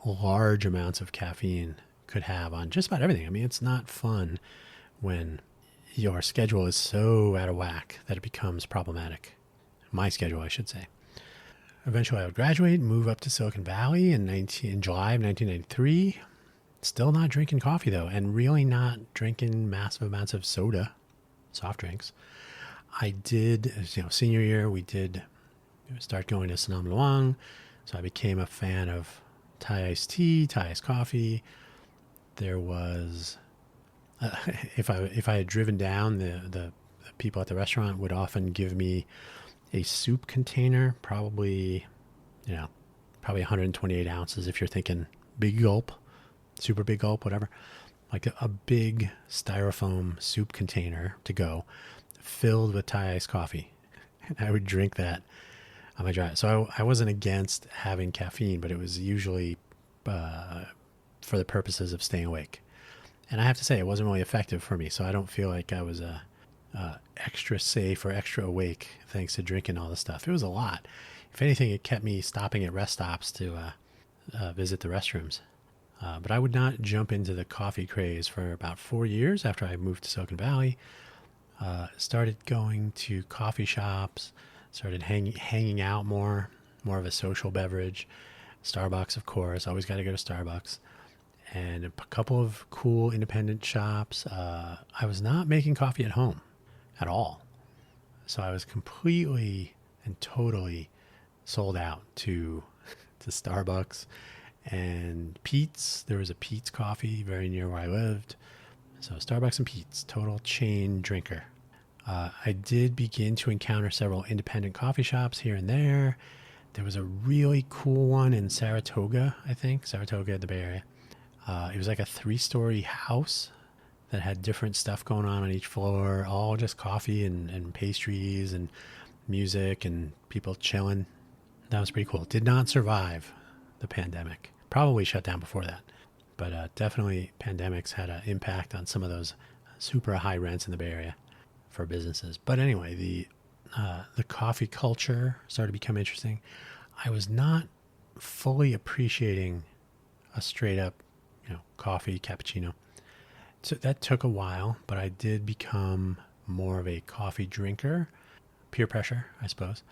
large amounts of caffeine could have on just about everything. I mean, it's not fun when your schedule is so out of whack that it becomes problematic. My schedule, I should say. Eventually, I would graduate and move up to Silicon Valley in July of 1993. Still not drinking coffee, though, and really not drinking massive amounts of soda, soft drinks. I did, senior year, we did start going to Sonam Luang, so I became a fan of Thai iced tea, Thai iced coffee. There was, if I had driven down, the people at the restaurant would often give me a soup container, probably 128 ounces if you're thinking big gulp, super big gulp, whatever. Like a big styrofoam soup container to go, filled with Thai iced coffee. And I would drink that on my drive. So I wasn't against having caffeine, but it was usually for the purposes of staying awake. And I have to say, it wasn't really effective for me. So I don't feel like I was extra safe or extra awake thanks to drinking all this stuff. It was a lot. If anything, it kept me stopping at rest stops to visit the restrooms. But I would not jump into the coffee craze for about 4 years after I moved to Silicon Valley. Started going to coffee shops, started hanging out more of a social beverage. Starbucks, of course, always got to go to Starbucks. And a couple of cool independent shops. I was not making coffee at home at all. So I was completely and totally sold out to Starbucks and Pete's. There was a Pete's coffee very near where I lived. So Starbucks and Pete's, total chain drinker. I did begin to encounter several independent coffee shops here and there. There was a really cool one in Saratoga, I think, Saratoga, the Bay Area. It was like a 3-story house that had different stuff going on each floor, all just coffee and pastries and music and people chilling. That was pretty cool. Did not survive the pandemic. Probably shut down before that. But definitely pandemics had an impact on some of those super high rents in the Bay Area for businesses. But anyway, the coffee culture started to become interesting. I was not fully appreciating a straight up, coffee cappuccino. So that took a while, but I did become more of a coffee drinker. Peer pressure, I suppose.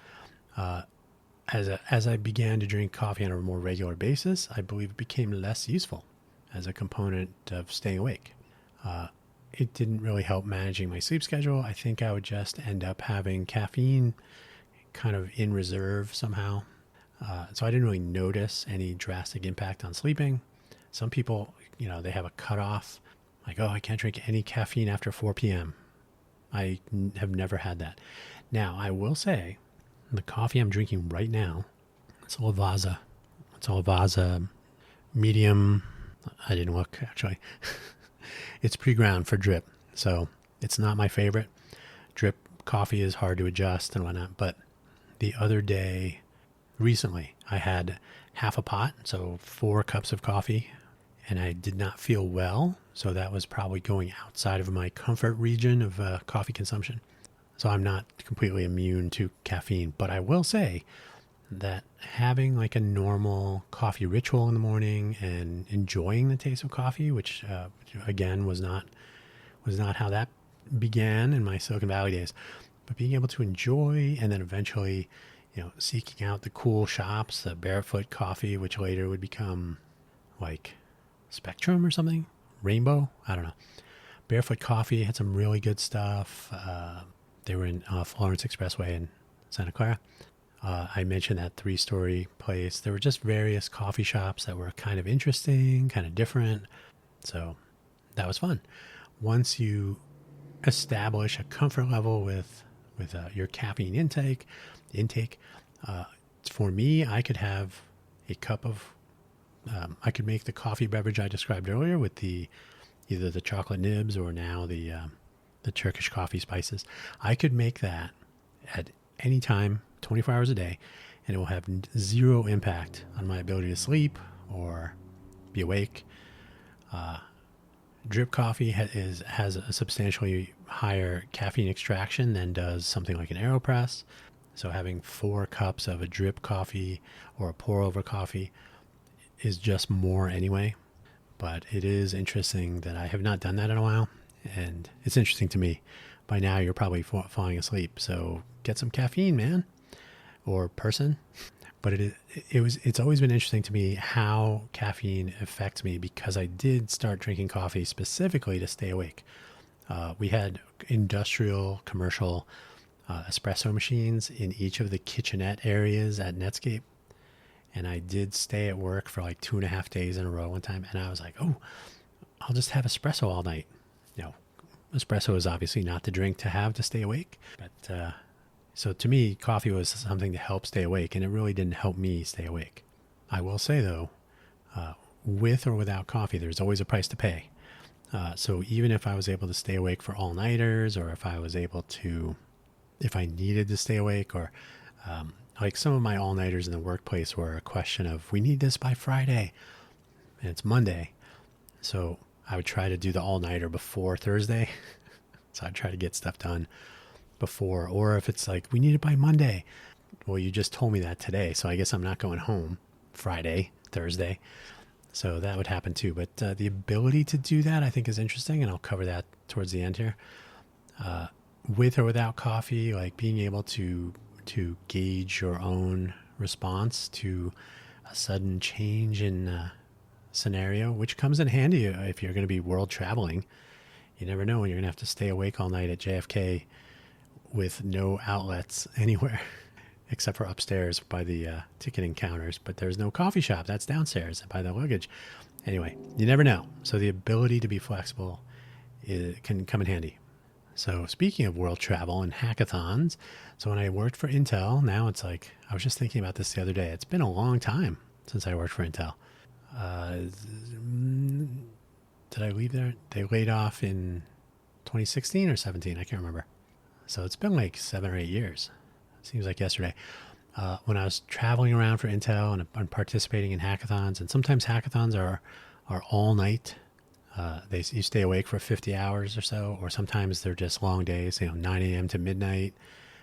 As I began to drink coffee on a more regular basis, I believe it became less useful as a component of staying awake. It didn't really help managing my sleep schedule. I think I would just end up having caffeine kind of in reserve somehow. So I didn't really notice any drastic impact on sleeping. Some people, they have a cutoff, like, oh, I can't drink any caffeine after 4 p.m. I have never had that. Now, I will say, the coffee I'm drinking right now, it's a Lavazza. It's a Lavazza medium. I didn't look, actually. It's pre-ground for drip, so it's not my favorite. Drip coffee is hard to adjust and whatnot, but the other day, recently, I had half a pot, so 4 cups of coffee, and I did not feel well, so that was probably going outside of my comfort region of coffee consumption. So I'm not completely immune to caffeine, but I will say that having like a normal coffee ritual in the morning and enjoying the taste of coffee, which again was not how that began in my Silicon Valley days, but being able to enjoy and then eventually, seeking out the cool shops, the Barefoot Coffee, which later would become like Spectrum or something, Rainbow, I don't know. Barefoot Coffee had some really good stuff. They were in Florence Expressway in Santa Clara. I mentioned that 3-story place. There were just various coffee shops that were kind of interesting, kind of different. So that was fun. Once you establish a comfort level with your caffeine intake, for me, I could have a cup of, I could make the coffee beverage I described earlier with either the chocolate nibs or now the Turkish coffee spices. I could make that at any time, 24 hours a day, and it will have zero impact on my ability to sleep or be awake. Drip coffee has a substantially higher caffeine extraction than does something like an AeroPress. So having 4 cups of a drip coffee or a pour over coffee is just more anyway. But it is interesting that I have not done that in a while. And it's interesting to me. By now, you're probably falling asleep. So get some caffeine, man, or person. But it's always been interesting to me how caffeine affects me because I did start drinking coffee specifically to stay awake. We had industrial, commercial espresso machines in each of the kitchenette areas at Netscape. And I did stay at work for like 2.5 days in a row one time. And I was like, oh, I'll just have espresso all night. Espresso is obviously not the drink to have to stay awake. But so to me, coffee was something to help stay awake. And it really didn't help me stay awake. I will say, though, with or without coffee, there's always a price to pay. So even if I was able to stay awake for all-nighters, or if I needed to stay awake, or like some of my all-nighters in the workplace were a question of, we need this by Friday, and it's Monday. So I would try to do the all-nighter before Thursday. So I'd try to get stuff done before. Or if it's like, we need it by Monday. Well, you just told me that today, so I guess I'm not going home Friday, Thursday. So that would happen too. But the ability to do that, I think, is interesting, and I'll cover that towards the end here. with or without coffee, like being able to gauge your own response to a sudden change in scenario, which comes in handy if you're going to be world traveling. You never know when you're going to have to stay awake all night at JFK with no outlets anywhere except for upstairs by the ticketing counters. But there's no coffee shop. That's downstairs by the luggage. Anyway, you never know. So the ability to be flexible can come in handy. So speaking of world travel and hackathons, so when I worked for Intel, now it's like, I was just thinking about this the other day. It's been a long time since I worked for Intel. Did I leave there? They laid off in 2016 or 17. I can't remember. So it's been like 7 or 8 years. Seems like yesterday. When I was traveling around for Intel and participating in hackathons, and sometimes hackathons are all night. You stay awake for 50 hours or so, or sometimes they're just long days, 9 a.m. to midnight,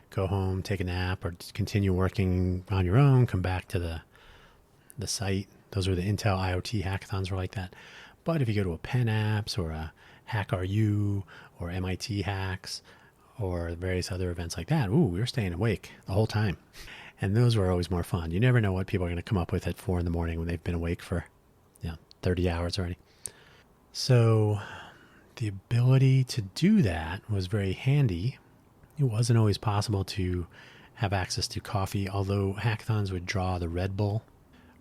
go home, take a nap, or continue working on your own, come back to the site. Those were the Intel IoT hackathons were like that. But if you go to a Pen Apps or a HackRU or MIT Hacks or various other events like that, we were staying awake the whole time. And those were always more fun. You never know what people are going to come up with at 4 a.m. when they've been awake for 30 hours already. So the ability to do that was very handy. It wasn't always possible to have access to coffee, although hackathons would draw the Red Bull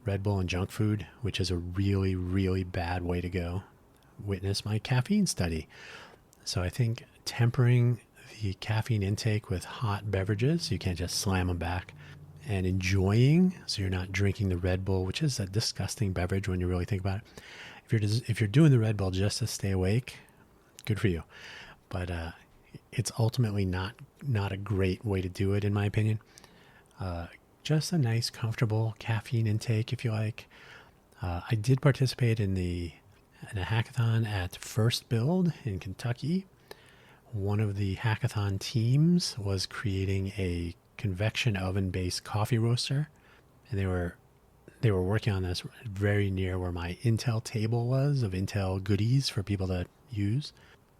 and junk food, which is a really, really bad way to go. Witness my caffeine study. So I think tempering the caffeine intake with hot beverages, you can't just slam them back, and enjoying, so you're not drinking the Red Bull, which is a disgusting beverage when you really think about it. If you're doing the Red Bull just to stay awake, good for you. But it's ultimately not a great way to do it, in my opinion. Just a nice, comfortable caffeine intake, if you like. I did participate in a hackathon at First Build in Kentucky. One of the hackathon teams was creating a convection oven-based coffee roaster, and they were working on this very near where my Intel table was of Intel goodies for people to use.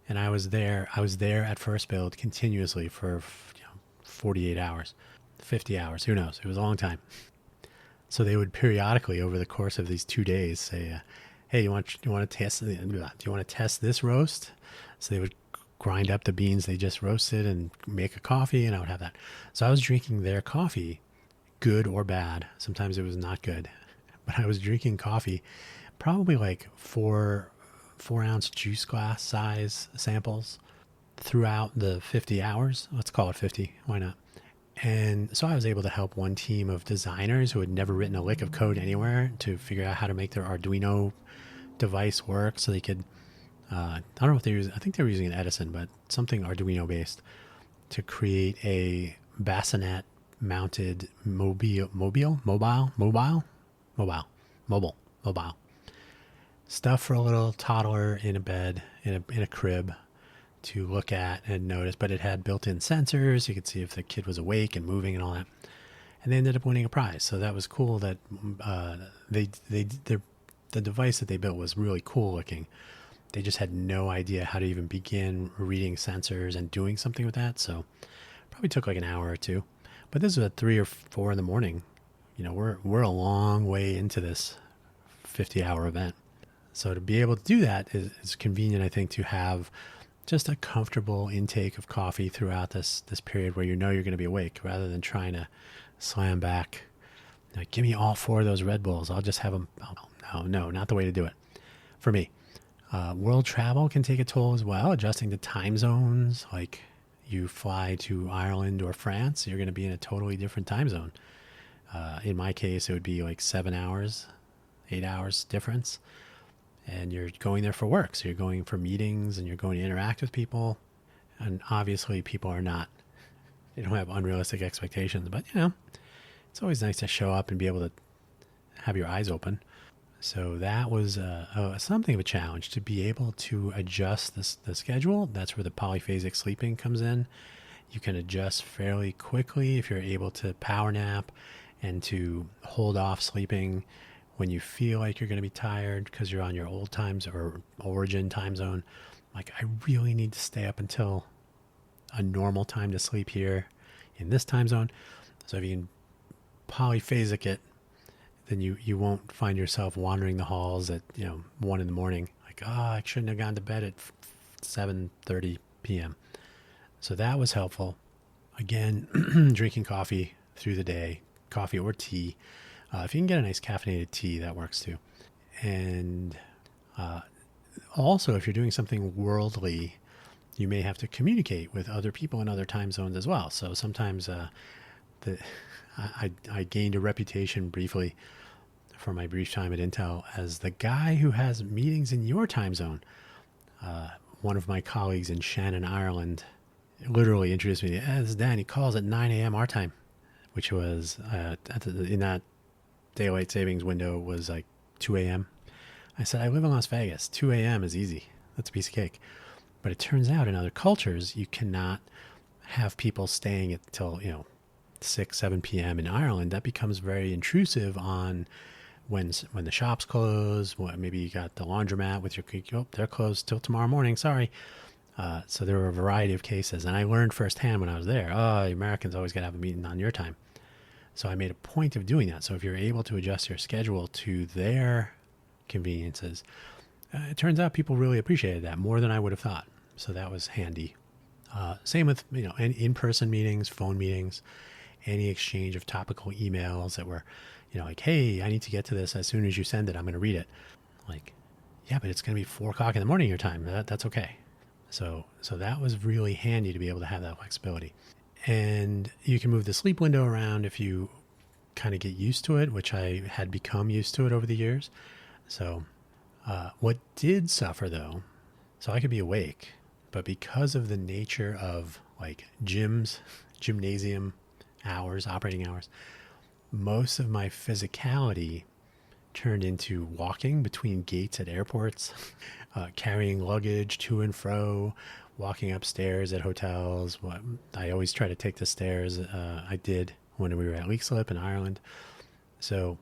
And I was there at First Build continuously for 48 hours, 50 hours, who knows? It was a long time. So they would periodically over the course of these 2 days say, "Hey, do you want to test this roast?" So they would grind up the beans they just roasted and make a coffee, and I would have that. So I was drinking their coffee, good or bad. Sometimes it was not good, but I was drinking coffee, probably like 4-ounce juice glass size samples throughout the 50 hours. Let's call it 50. Why not? And so I was able to help one team of designers who had never written a lick of code anywhere to figure out how to make their Arduino device work so they could, I don't know if I think they were using an Edison, but something Arduino based, to create a bassinet mounted mobile stuff for a little toddler in a bed, in a crib, to look at and notice. But it had built-in sensors. You could see if the kid was awake and moving and all that. And they ended up winning a prize. So that was cool. That the device that they built was really cool looking. They just had no idea how to even begin reading sensors and doing something with that. So probably took like an hour or two. But this was at 3 or 4 in the morning. We're a long way into this 50-hour event. So to be able to do that is convenient, I think, to have just a comfortable intake of coffee throughout this period where you're going to be awake, rather than trying to slam back. Give me all 4 of those Red Bulls. I'll just have them. No, not the way to do it for me. World travel can take a toll as well, adjusting to time zones. Like you fly to Ireland or France, you're going to be in a totally different time zone. In my case, it would be like 7 hours, 8 hours difference. And you're going there for work. So you're going for meetings and you're going to interact with people. And obviously people they don't have unrealistic expectations, but it's always nice to show up and be able to have your eyes open. So that was something of a challenge to be able to adjust the schedule. That's where the polyphasic sleeping comes in. You can adjust fairly quickly if you're able to power nap and to hold off sleeping when you feel like you're going to be tired because you're on your old times or origin time zone. Like, I really need to stay up until a normal time to sleep here in this time zone. So if you can polyphasic it, then you won't find yourself wandering the halls at 1 in the morning, like, oh, I shouldn't have gone to bed at 7:30 p.m. So that was helpful. Again, drinking coffee through the day, coffee or tea. If you can get a nice caffeinated tea, that works too. And also, if you're doing something worldly, you may have to communicate with other people in other time zones as well. So sometimes I gained a reputation briefly for my brief time at Intel as the guy who has meetings in your time zone. One of my colleagues in Shannon, Ireland, literally introduced me to, this is Dan. He calls at 9 a.m. our time, which was in that daylight savings window was like 2 a.m. I said, I live in Las Vegas. 2 a.m. is easy. That's a piece of cake. But it turns out in other cultures, you cannot have people staying until 6, 7 p.m. in Ireland. That becomes very intrusive on when the shops close. Maybe you got the laundromat with your, they're closed till tomorrow morning. Sorry. So there were a variety of cases. And I learned firsthand when I was there, Americans always got to have a meeting on your time. So I made a point of doing that. So if you're able to adjust your schedule to their conveniences, it turns out people really appreciated that more than I would have thought. So that was handy. Same with in-person meetings, phone meetings, any exchange of topical emails that were, like, hey, I need to get to this as soon as you send it. I'm going to read it. Like, yeah, but it's going to be 4 o'clock in the morning your time. That's okay. So that was really handy to be able to have that flexibility. And you can move the sleep window around if you kind of get used to it, which I had become used to it over the years. So what did suffer though, so I could be awake, but because of the nature of like gymnasium hours, operating hours, most of my physicality turned into walking between gates at airports, carrying luggage to and fro, walking upstairs at hotels. I always try to take the stairs. I did when we were at Leixlip in Ireland. So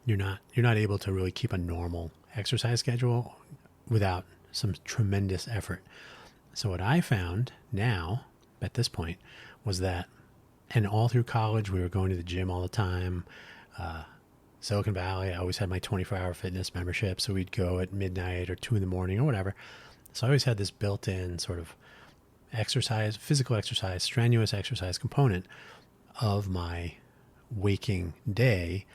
you're not able to really keep a normal exercise schedule without some tremendous effort. So what I found now at this point was that, and all through college, we were going to the gym all the time. Silicon Valley, I always had my 24-hour fitness membership. So we'd go at midnight or 2 in the morning or whatever. So I always had this built-in sort of exercise, physical exercise, strenuous exercise component of my waking day.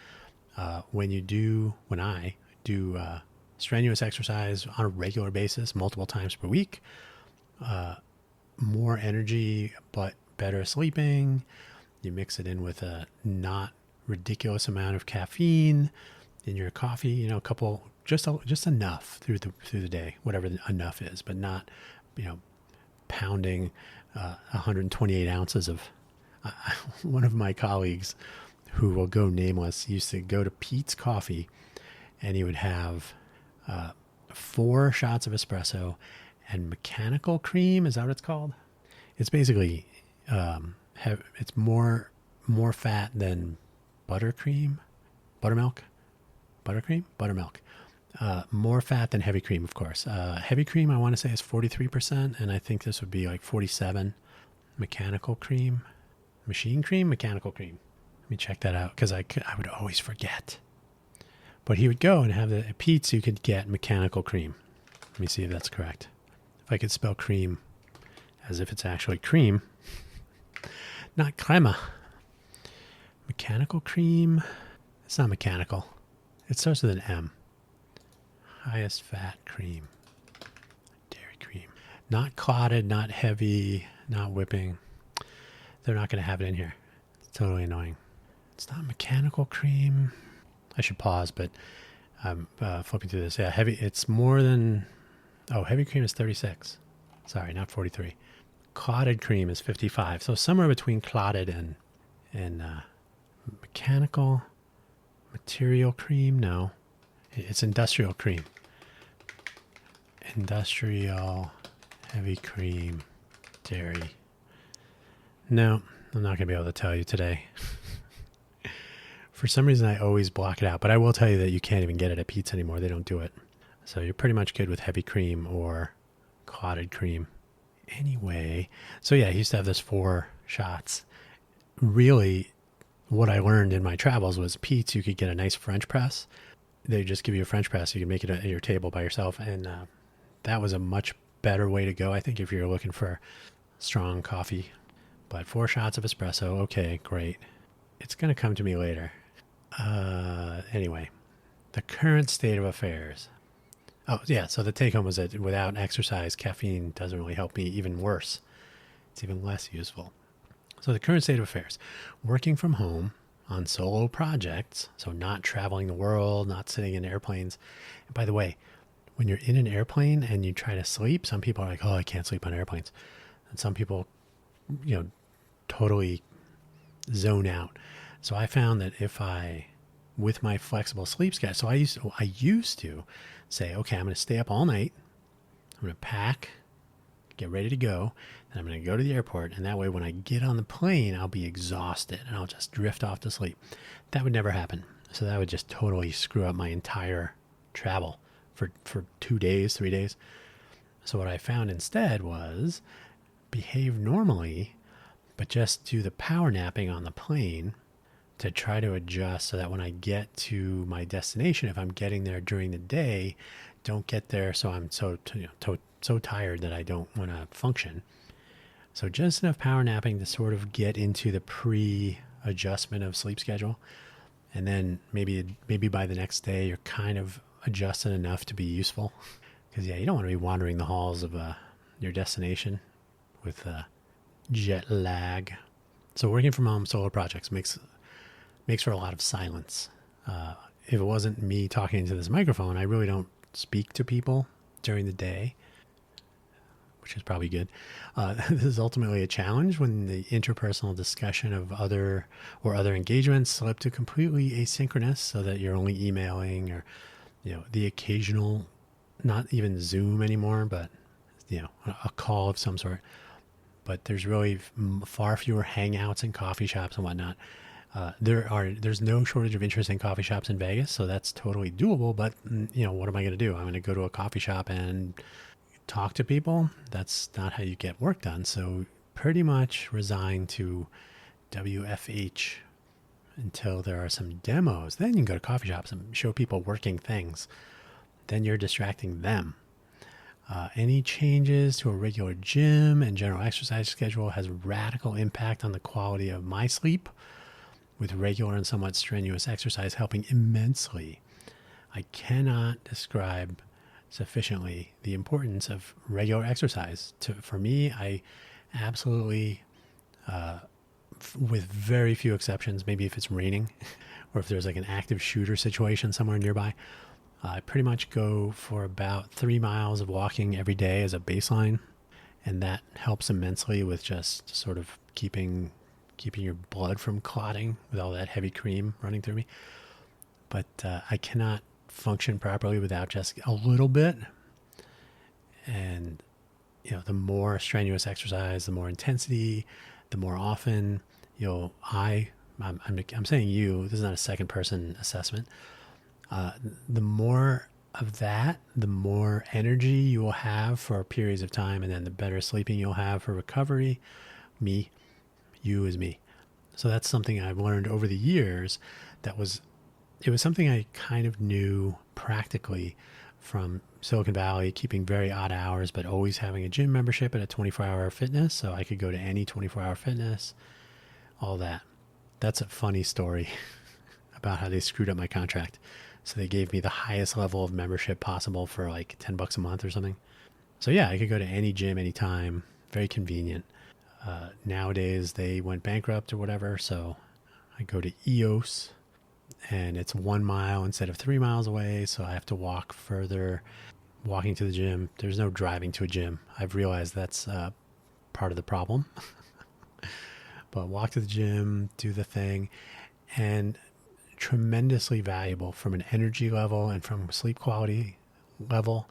When I do strenuous exercise on a regular basis, multiple times per week, more energy, but better sleeping. You mix it in with a not ridiculous amount of caffeine in your coffee, a couple, just enough through the day, whatever the enough is, but not, pounding 128 ounces of. One of my colleagues, who will go nameless, used to go to Pete's Coffee, and he would have 4 shots of espresso and mechanical cream. Is that what it's called? It's basically it's more fat than buttermilk. More fat than heavy cream, of course. Heavy cream, I want to say, is 43%, and I think this would be like 47. Mechanical cream. Machine cream, mechanical cream. Let me check that out, because I would always forget. But he would go and have at Pete's, you could get mechanical cream. Let me see if that's correct. If I could spell cream as if it's actually cream, not crema. Mechanical cream. It's not mechanical. It starts with an M. Highest fat cream. Dairy cream. Not clotted, not heavy, not whipping. They're not going to have it in here. It's totally annoying. It's not mechanical cream. I should pause, but I'm flipping through this. Yeah, heavy. It's more than. Heavy cream is 36. Sorry, not 43. Clotted cream is 55. So somewhere between clotted and mechanical material cream. No, it's industrial cream. Industrial heavy cream dairy. No, I'm not going to be able to tell you today. For some reason, I always block it out. But I will tell you that you can't even get it at Pete's anymore. They don't do it. So you're pretty much good with heavy cream or clotted cream. Anyway, so yeah, he used to have this 4 shots. Really, what I learned in my travels was Pete's, you could get a nice French press. They just give you a French press. You can make it at your table by yourself. And that was a much better way to go, I think, if you're looking for strong coffee. But 4 shots of espresso, okay, great. It's going to come to me later. Anyway, the current state of affairs. Oh, yeah, so the take home was that without exercise, caffeine doesn't really help me, even worse. It's even less useful. So the current state of affairs, working from home on solo projects, so not traveling the world, not sitting in airplanes. And by the way, when you're in an airplane and you try to sleep, some people are like, oh, I can't sleep on airplanes. And some people, totally zone out. So I found that with my flexible sleep schedule, so I used to say, okay, I'm going to stay up all night. I'm going to pack, get ready to go, and I'm going to go to the airport. And that way, when I get on the plane, I'll be exhausted and I'll just drift off to sleep. That would never happen. So that would just totally screw up my entire travel for 2 days, 3 days. So what I found instead was behave normally, but just do the power napping on the plane to try to adjust so that when I get to my destination, if I'm getting there during the day, don't get there so I'm so tired that I don't want to function. So just enough power napping to sort of get into the pre-adjustment of sleep schedule. And then maybe by the next day, you're kind of adjusted enough to be useful. Because, you don't want to be wandering the halls of your destination with jet lag. So working from home solo projects makes for a lot of silence. If it wasn't me talking into this microphone, I really don't speak to people during the day, which is probably good. This is ultimately a challenge when the interpersonal discussion of other engagements slip to completely asynchronous, so that you're only emailing or, the occasional, not even Zoom anymore, but, a call of some sort. But there's really far fewer hangouts in coffee shops and whatnot. There's no shortage of interesting coffee shops in Vegas, so that's totally doable. But what am I going to do? I'm going to go to a coffee shop and talk to people. That's not how you get work done. So pretty much resign to WFH until there are some demos. Then you can go to coffee shops and show people working things. Then you're distracting them. Any changes to a regular gym and general exercise schedule has radical impact on the quality of my sleep, with regular and somewhat strenuous exercise helping immensely. I cannot describe sufficiently the importance of regular exercise. For me, I absolutely, with very few exceptions, maybe if it's raining or if there's like an active shooter situation somewhere nearby, I pretty much go for about 3 miles of walking every day as a baseline. And that helps immensely with just sort of keeping your blood from clotting with all that heavy cream running through me. But I cannot function properly without just a little bit. And, the more strenuous exercise, the more intensity, the more often I'm saying you, this is not a second person assessment. The more of that, the more energy you will have for periods of time, and then the better sleeping you'll have for recovery. You is me. So that's something I've learned over the years. It was something I kind of knew practically from Silicon Valley, keeping very odd hours, but always having a gym membership at a 24-hour fitness. So I could go to any 24-hour fitness, all that. That's a funny story about how they screwed up my contract. So they gave me the highest level of membership possible for like $10 a month or something. So yeah, I could go to any gym anytime. Very convenient. Nowadays they went bankrupt or whatever. So I go to EOS and it's 1 mile instead of 3 miles away. So I have to walk further, walking to the gym. There's no driving to a gym. I've realized that's part of the problem. But walk to the gym, do the thing, and tremendously valuable from an energy level and from sleep quality level.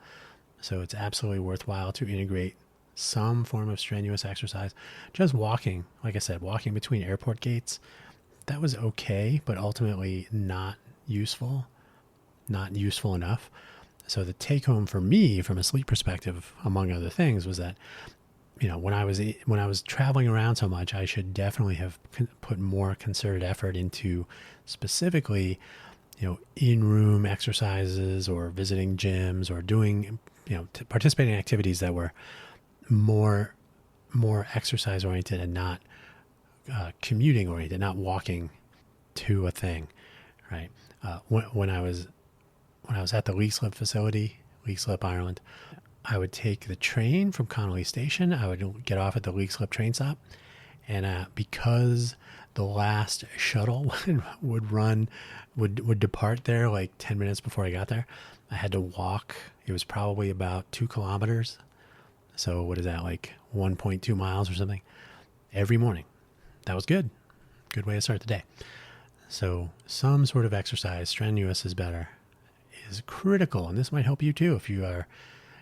So it's absolutely worthwhile to integrate some form of strenuous exercise. Just walking, like I said, walking between airport gates, that was okay, but ultimately not useful enough. So the take home for me from a sleep perspective, among other things, was that when I was traveling around so much, I should definitely have put more concerted effort into specifically, in-room exercises or visiting gyms or doing, participating in activities that were more exercise oriented and not commuting oriented, not walking to a thing, right? When I was at the Leaslip facility, Leaslip, Ireland, I would take the train from Connolly Station. I would get off at the Leaslip train stop, and because the last shuttle would depart there like 10 minutes before I got there, I had to walk. It was probably about 2 kilometers. So what is that, like 1.2 miles or something every morning? That was good. Good way to start the day. So some sort of exercise, strenuous is better, is critical. And this might help you too if you are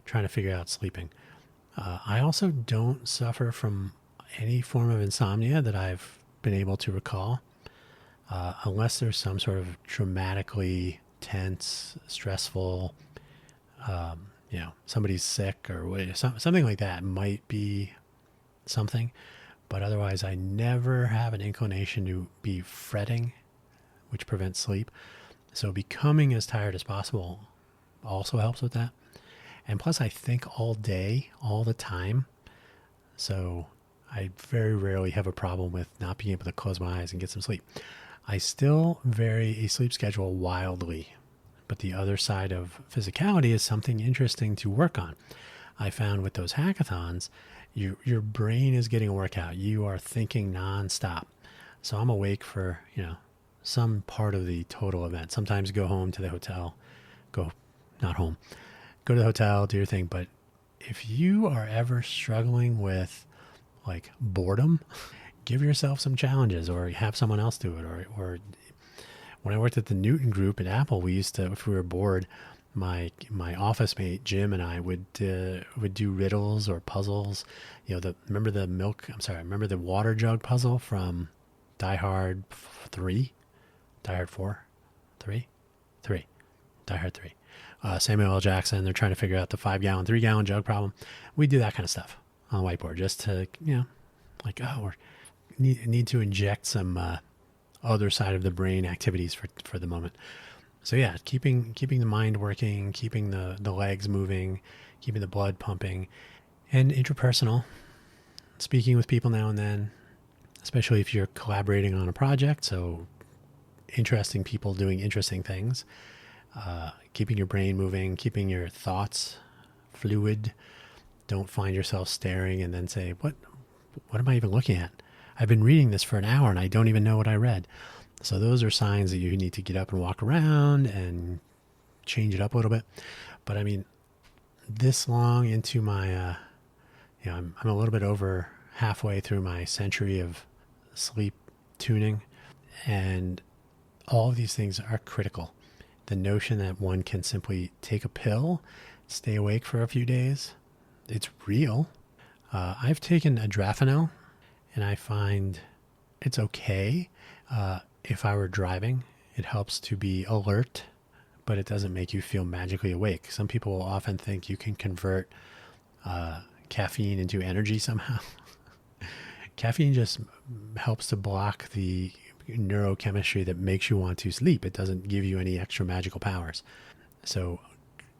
trying to figure out sleeping. I also don't suffer from any form of insomnia that I've been able to recall, unless there's some sort of dramatically tense, stressful, somebody's sick or something like that might be something. But otherwise, I never have an inclination to be fretting, which prevents sleep. So becoming as tired as possible also helps with that. And plus, I think all day, all the time. So I very rarely have a problem with not being able to close my eyes and get some sleep. I still vary a sleep schedule wildly. But the other side of physicality is something interesting to work on. I found with those hackathons, your brain is getting a workout. You are thinking nonstop. So I'm awake for, some part of the total event. Sometimes go home to the hotel, go to the hotel, do your thing. But if you are ever struggling with like boredom, give yourself some challenges or have someone else do it. Or when I worked at the Newton Group at Apple, we used to, if we were bored, my office mate Jim and I would do riddles or puzzles. Remember the water jug puzzle from Die Hard 3, Die Hard 4, 3, Die Hard 3. Samuel L. Jackson, they're trying to figure out the 5-gallon, 3-gallon jug problem. We do that kind of stuff on the whiteboard just to, we need to inject some other side of the brain activities for the moment. So yeah, keeping the mind working, keeping the legs moving, keeping the blood pumping, and interpersonal, speaking with people now and then, especially if you're collaborating on a project. So interesting people doing interesting things, keeping your brain moving, keeping your thoughts fluid. Don't find yourself staring and then say, what am I even looking at? I've been reading this for an hour and I don't even know what I read. So those are signs that you need to get up and walk around and change it up a little bit. But I mean, this long into my, I'm a little bit over halfway through my century of sleep tuning, and all of these things are critical. The notion that one can simply take a pill, stay awake for a few days, it's real. I've taken Adrafenol, and I find it's okay. If I were driving, it helps to be alert, but it doesn't make you feel magically awake. Some people will often think you can convert caffeine into energy somehow. Caffeine just helps to block the neurochemistry that makes you want to sleep. It doesn't give you any extra magical powers. So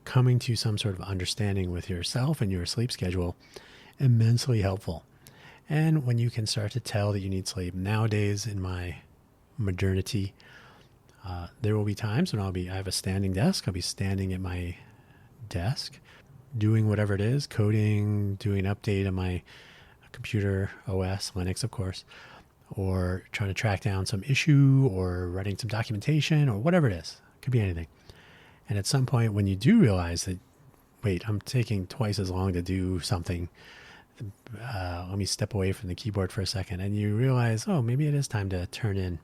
coming to some sort of understanding with yourself and your sleep schedule, immensely helpful. And when you can start to tell that you need sleep, nowadays in my modernity, there will be times when I have a standing desk. I'll be standing at my desk doing whatever it is, coding, doing an update on my computer OS, Linux, of course, or trying to track down some issue or writing some documentation or whatever it is. It could be anything. And at some point when you do realize that, wait, I'm taking twice as long to do something, let me step away from the keyboard for a second, and you realize, oh, maybe it is time to turn in.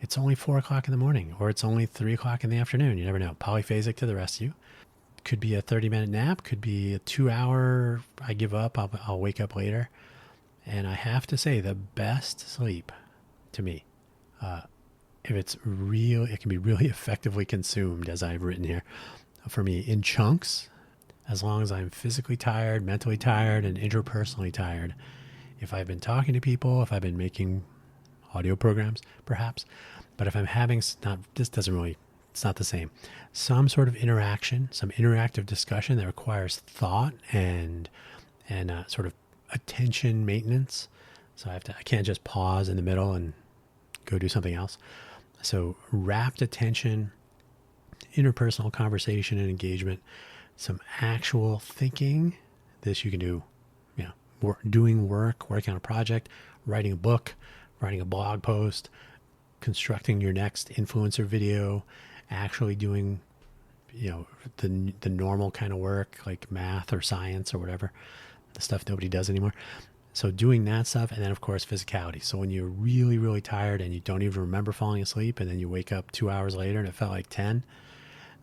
It's only 4 o'clock in the morning, or it's only 3 o'clock in the afternoon. You never know. Polyphasic to the rest of you. Could be a 30-minute nap. Could be a 2-hour, I give up, I'll wake up later. And I have to say, the best sleep to me, if it's real, it can be really effectively consumed, as I've written here, for me, in chunks, as long as I'm physically tired, mentally tired, and interpersonally tired. If I've been talking to people, if I've been making audio programs, perhaps, but if I'm having this doesn't really, it's not the same. Some sort of interaction, some interactive discussion that requires thought and sort of attention maintenance. So I can't just pause in the middle and go do something else. So rapt attention, interpersonal conversation and engagement, some actual thinking. This you can do, doing work, working on a project, writing a book, writing a blog post, constructing your next influencer video, actually doing, the normal kind of work like math or science or whatever, the stuff nobody does anymore. So doing that stuff, and then of course physicality. So when you're really, really tired and you don't even remember falling asleep, and then you wake up 2 hours later and it felt like 10,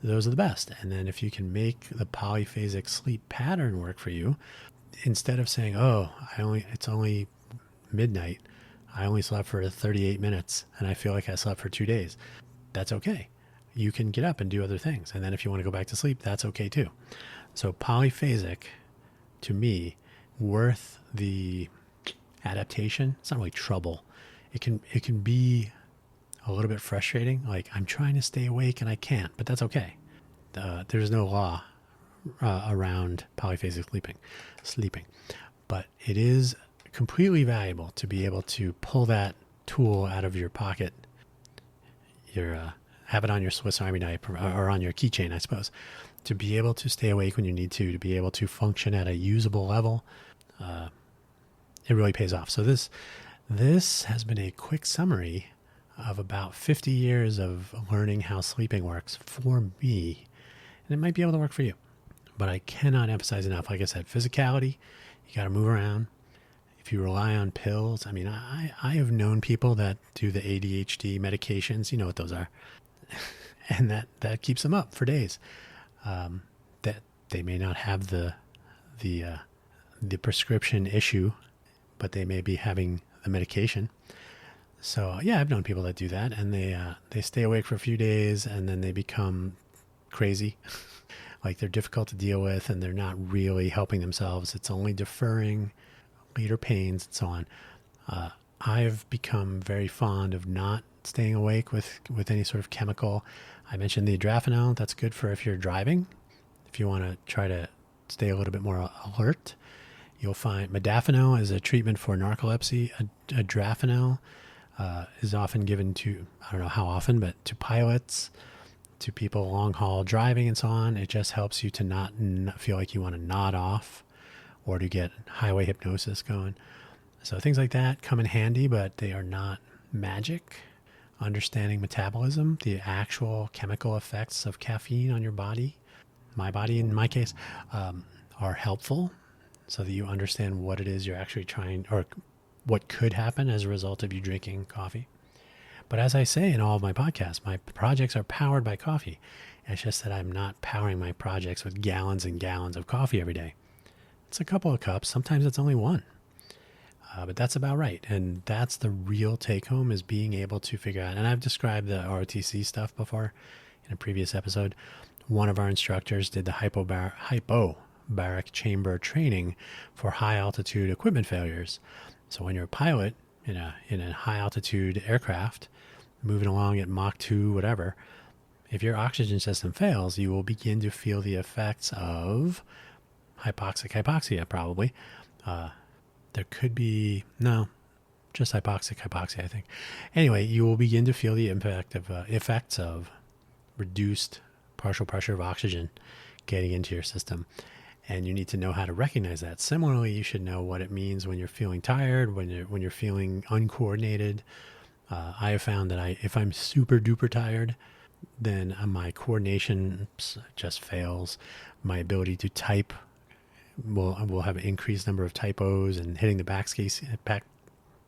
those are the best. And then if you can make the polyphasic sleep pattern work for you, instead of saying, oh, it's only midnight, I only slept for 38 minutes and I feel like I slept for 2 days, that's okay. You can get up and do other things. And then if you want to go back to sleep, that's okay too. So polyphasic, to me, worth the adaptation. It's not really trouble. It can be a little bit frustrating. Like, I'm trying to stay awake and I can't, but that's okay. There's no law around polyphasic sleeping, but it is completely valuable to be able to pull that tool out of your pocket, have it on your Swiss Army knife or on your keychain, I suppose, to be able to stay awake when you need to be able to function at a usable level. It really pays off. So this has been a quick summary of about 50 years of learning how sleeping works for me, and it might be able to work for you. But I cannot emphasize enough, like I said, physicality, you got to move around. If you rely on pills, I mean, I have known people that do the ADHD medications, you know what those are, and that keeps them up for days. That they may not have the prescription issue, but they may be having the medication. So yeah, I've known people that do that, and they stay awake for a few days, and then they become crazy. Like, they're difficult to deal with, and they're not really helping themselves. It's only deferring later pains and so on. I've become very fond of not staying awake with any sort of chemical. I mentioned the adrafinol. That's good for if you're driving. If you want to try to stay a little bit more alert, you'll find modafinil is a treatment for narcolepsy. Adrafinil is often given to, I don't know how often, but to pilots, to people long haul driving and so on. It just helps you to not feel like you want to nod off or to get highway hypnosis going. So things like that come in handy, but they are not magic. Understanding metabolism, the actual chemical effects of caffeine on your body, my body in my case, are helpful so that you understand what it is you're actually trying, or what could happen as a result of you drinking coffee. But as I say in all of my podcasts, my projects are powered by coffee. It's just that I'm not powering my projects with gallons and gallons of coffee every day. It's a couple of cups. Sometimes it's only one. But that's about right. And that's the real take home, is being able to figure out. And I've described the ROTC stuff before in a previous episode. One of our instructors did the hypobaric chamber training for high altitude equipment failures. So when you're a pilot in a high altitude aircraft, moving along at Mach 2, whatever, if your oxygen system fails, you will begin to feel the effects of hypoxia, probably. There could be, just hypoxia, I think. Anyway, you will begin to feel the effects of reduced partial pressure of oxygen getting into your system. And you need to know how to recognize that. Similarly, you should know what it means when you're feeling tired, when you're feeling uncoordinated. I have found that if I'm super duper tired, then my coordination just fails. My ability to type will have an increased number of typos and hitting the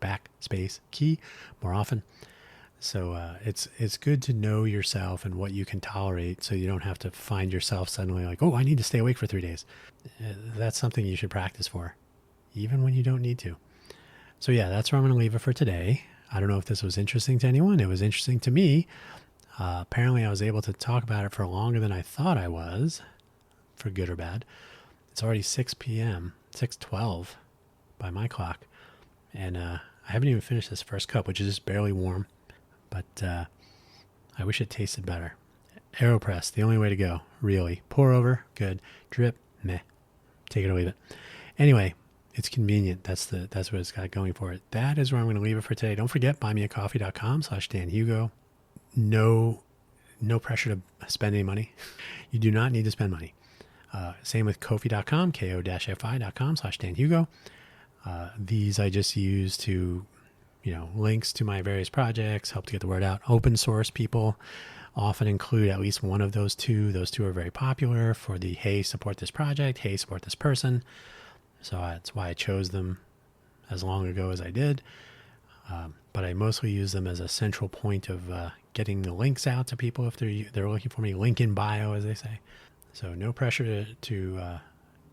backspace key more often. So it's good to know yourself and what you can tolerate, so you don't have to find yourself suddenly like, oh, I need to stay awake for 3 days. That's something you should practice for, even when you don't need to. So yeah, that's where I'm going to leave it for today. I don't know if this was interesting to anyone. It was interesting to me. Apparently I was able to talk about it for longer than I thought I was. for good or bad. It's already 6 p.m., 6:12 by my clock, and I haven't even finished this first cup, which is just barely warm, but I wish it tasted better. AeroPress, the only way to go, really. Pour over, good. Drip, meh. Take it or leave it. Anyway, it's convenient. That's what it's got going for it. That is where I'm going to leave it for today. Don't forget, buymeacoffee.com/DanHugo. No pressure to spend any money. You do not need to spend money. Same with Ko-fi.com, ko-fi.com/DanHugo. These I just use to, links to my various projects, help to get the word out. Open source people often include at least one of those two. Those two are very popular for the, hey, support this project, hey, support this person. So that's why I chose them as long ago as I did. But I mostly use them as a central point of getting the links out to people if they're looking for me. Link in bio, as they say. So no pressure to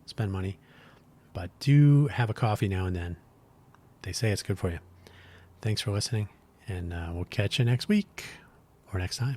spend money, but do have a coffee now and then. They say it's good for you. Thanks for listening, and we'll catch you next week or next time.